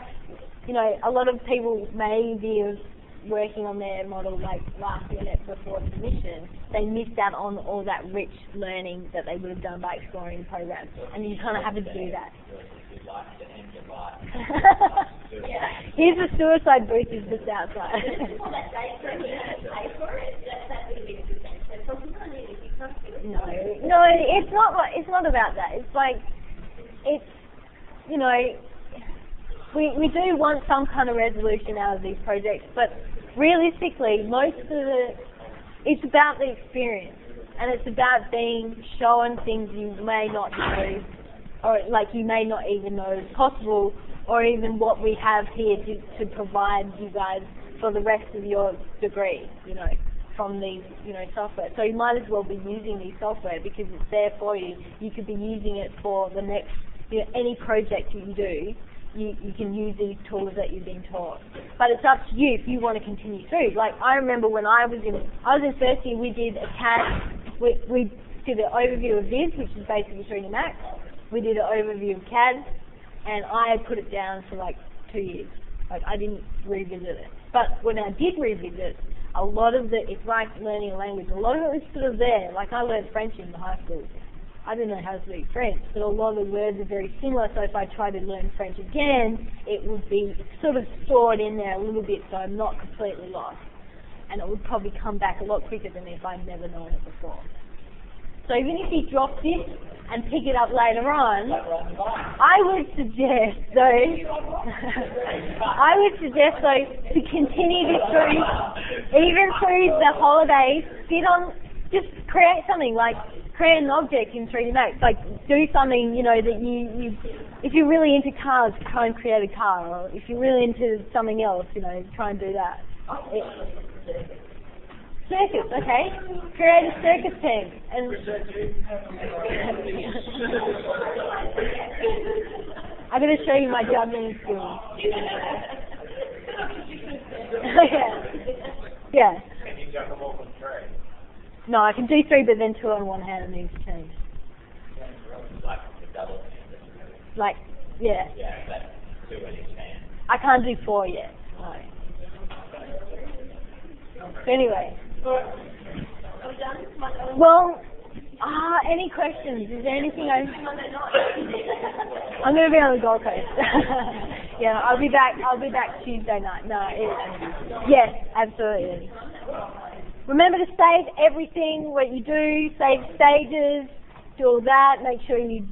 you know, a lot of people may be working on their model like last minute before submission. They missed out on all that rich learning that they would have done by exploring the program, and you kind of have to do that. Here's the suicide booth, is just outside. No, it's not about that. It's like, it's, you know, we do want some kind of resolution out of these projects, but realistically, it's about the experience, and it's about being shown things you may not know, or like you may not even know is possible, or even what we have here to provide you guys for the rest of your degree, you know, from these, you know, software. So you might as well be using these software because it's there for you. You could be using it for the next, you know, any project you do. You can use these tools that you've been taught. But it's up to you if you want to continue through. Like, I remember when I was in first year, we did a CAD, we did an overview of Viz, which is basically 3D Max. We did an overview of CAD, and I had put it down for like 2 years. Like, I didn't revisit it. But when I did revisit, a lot of it's like learning a language. A lot of it was sort of there. Like, I learned French in high school. I didn't know how to speak French, but a lot of the words are very similar, so if I try to learn French again, it would be sort of stored in there a little bit, so I'm not completely lost. And it would probably come back a lot quicker than if I'd never known it before. So even if you drop this and pick it up later on, I would suggest, though, to continue this through, even through the holidays, just create something, like create an object in 3D Max. Like do something, you know, that you if you're really into cars, try and create a car. Or if you're really into something else, you know, try and do that. Circus, okay. Create a circus team. And I'm going to show you my juggling skills. Yeah. Can you juggle more than 3? No, I can do 3, but then 2 on one hand and needs to change. Like the double hand. Like, yeah. Yeah, that's 2 in each hand. I can't do 4 yet. No. So anyway. Well, any questions? Is there anything I'm going to be on the Gold Coast. Yeah, I'll be back Tuesday night. No, yes, absolutely. Remember to save everything, what you do, save stages, do all that, make sure you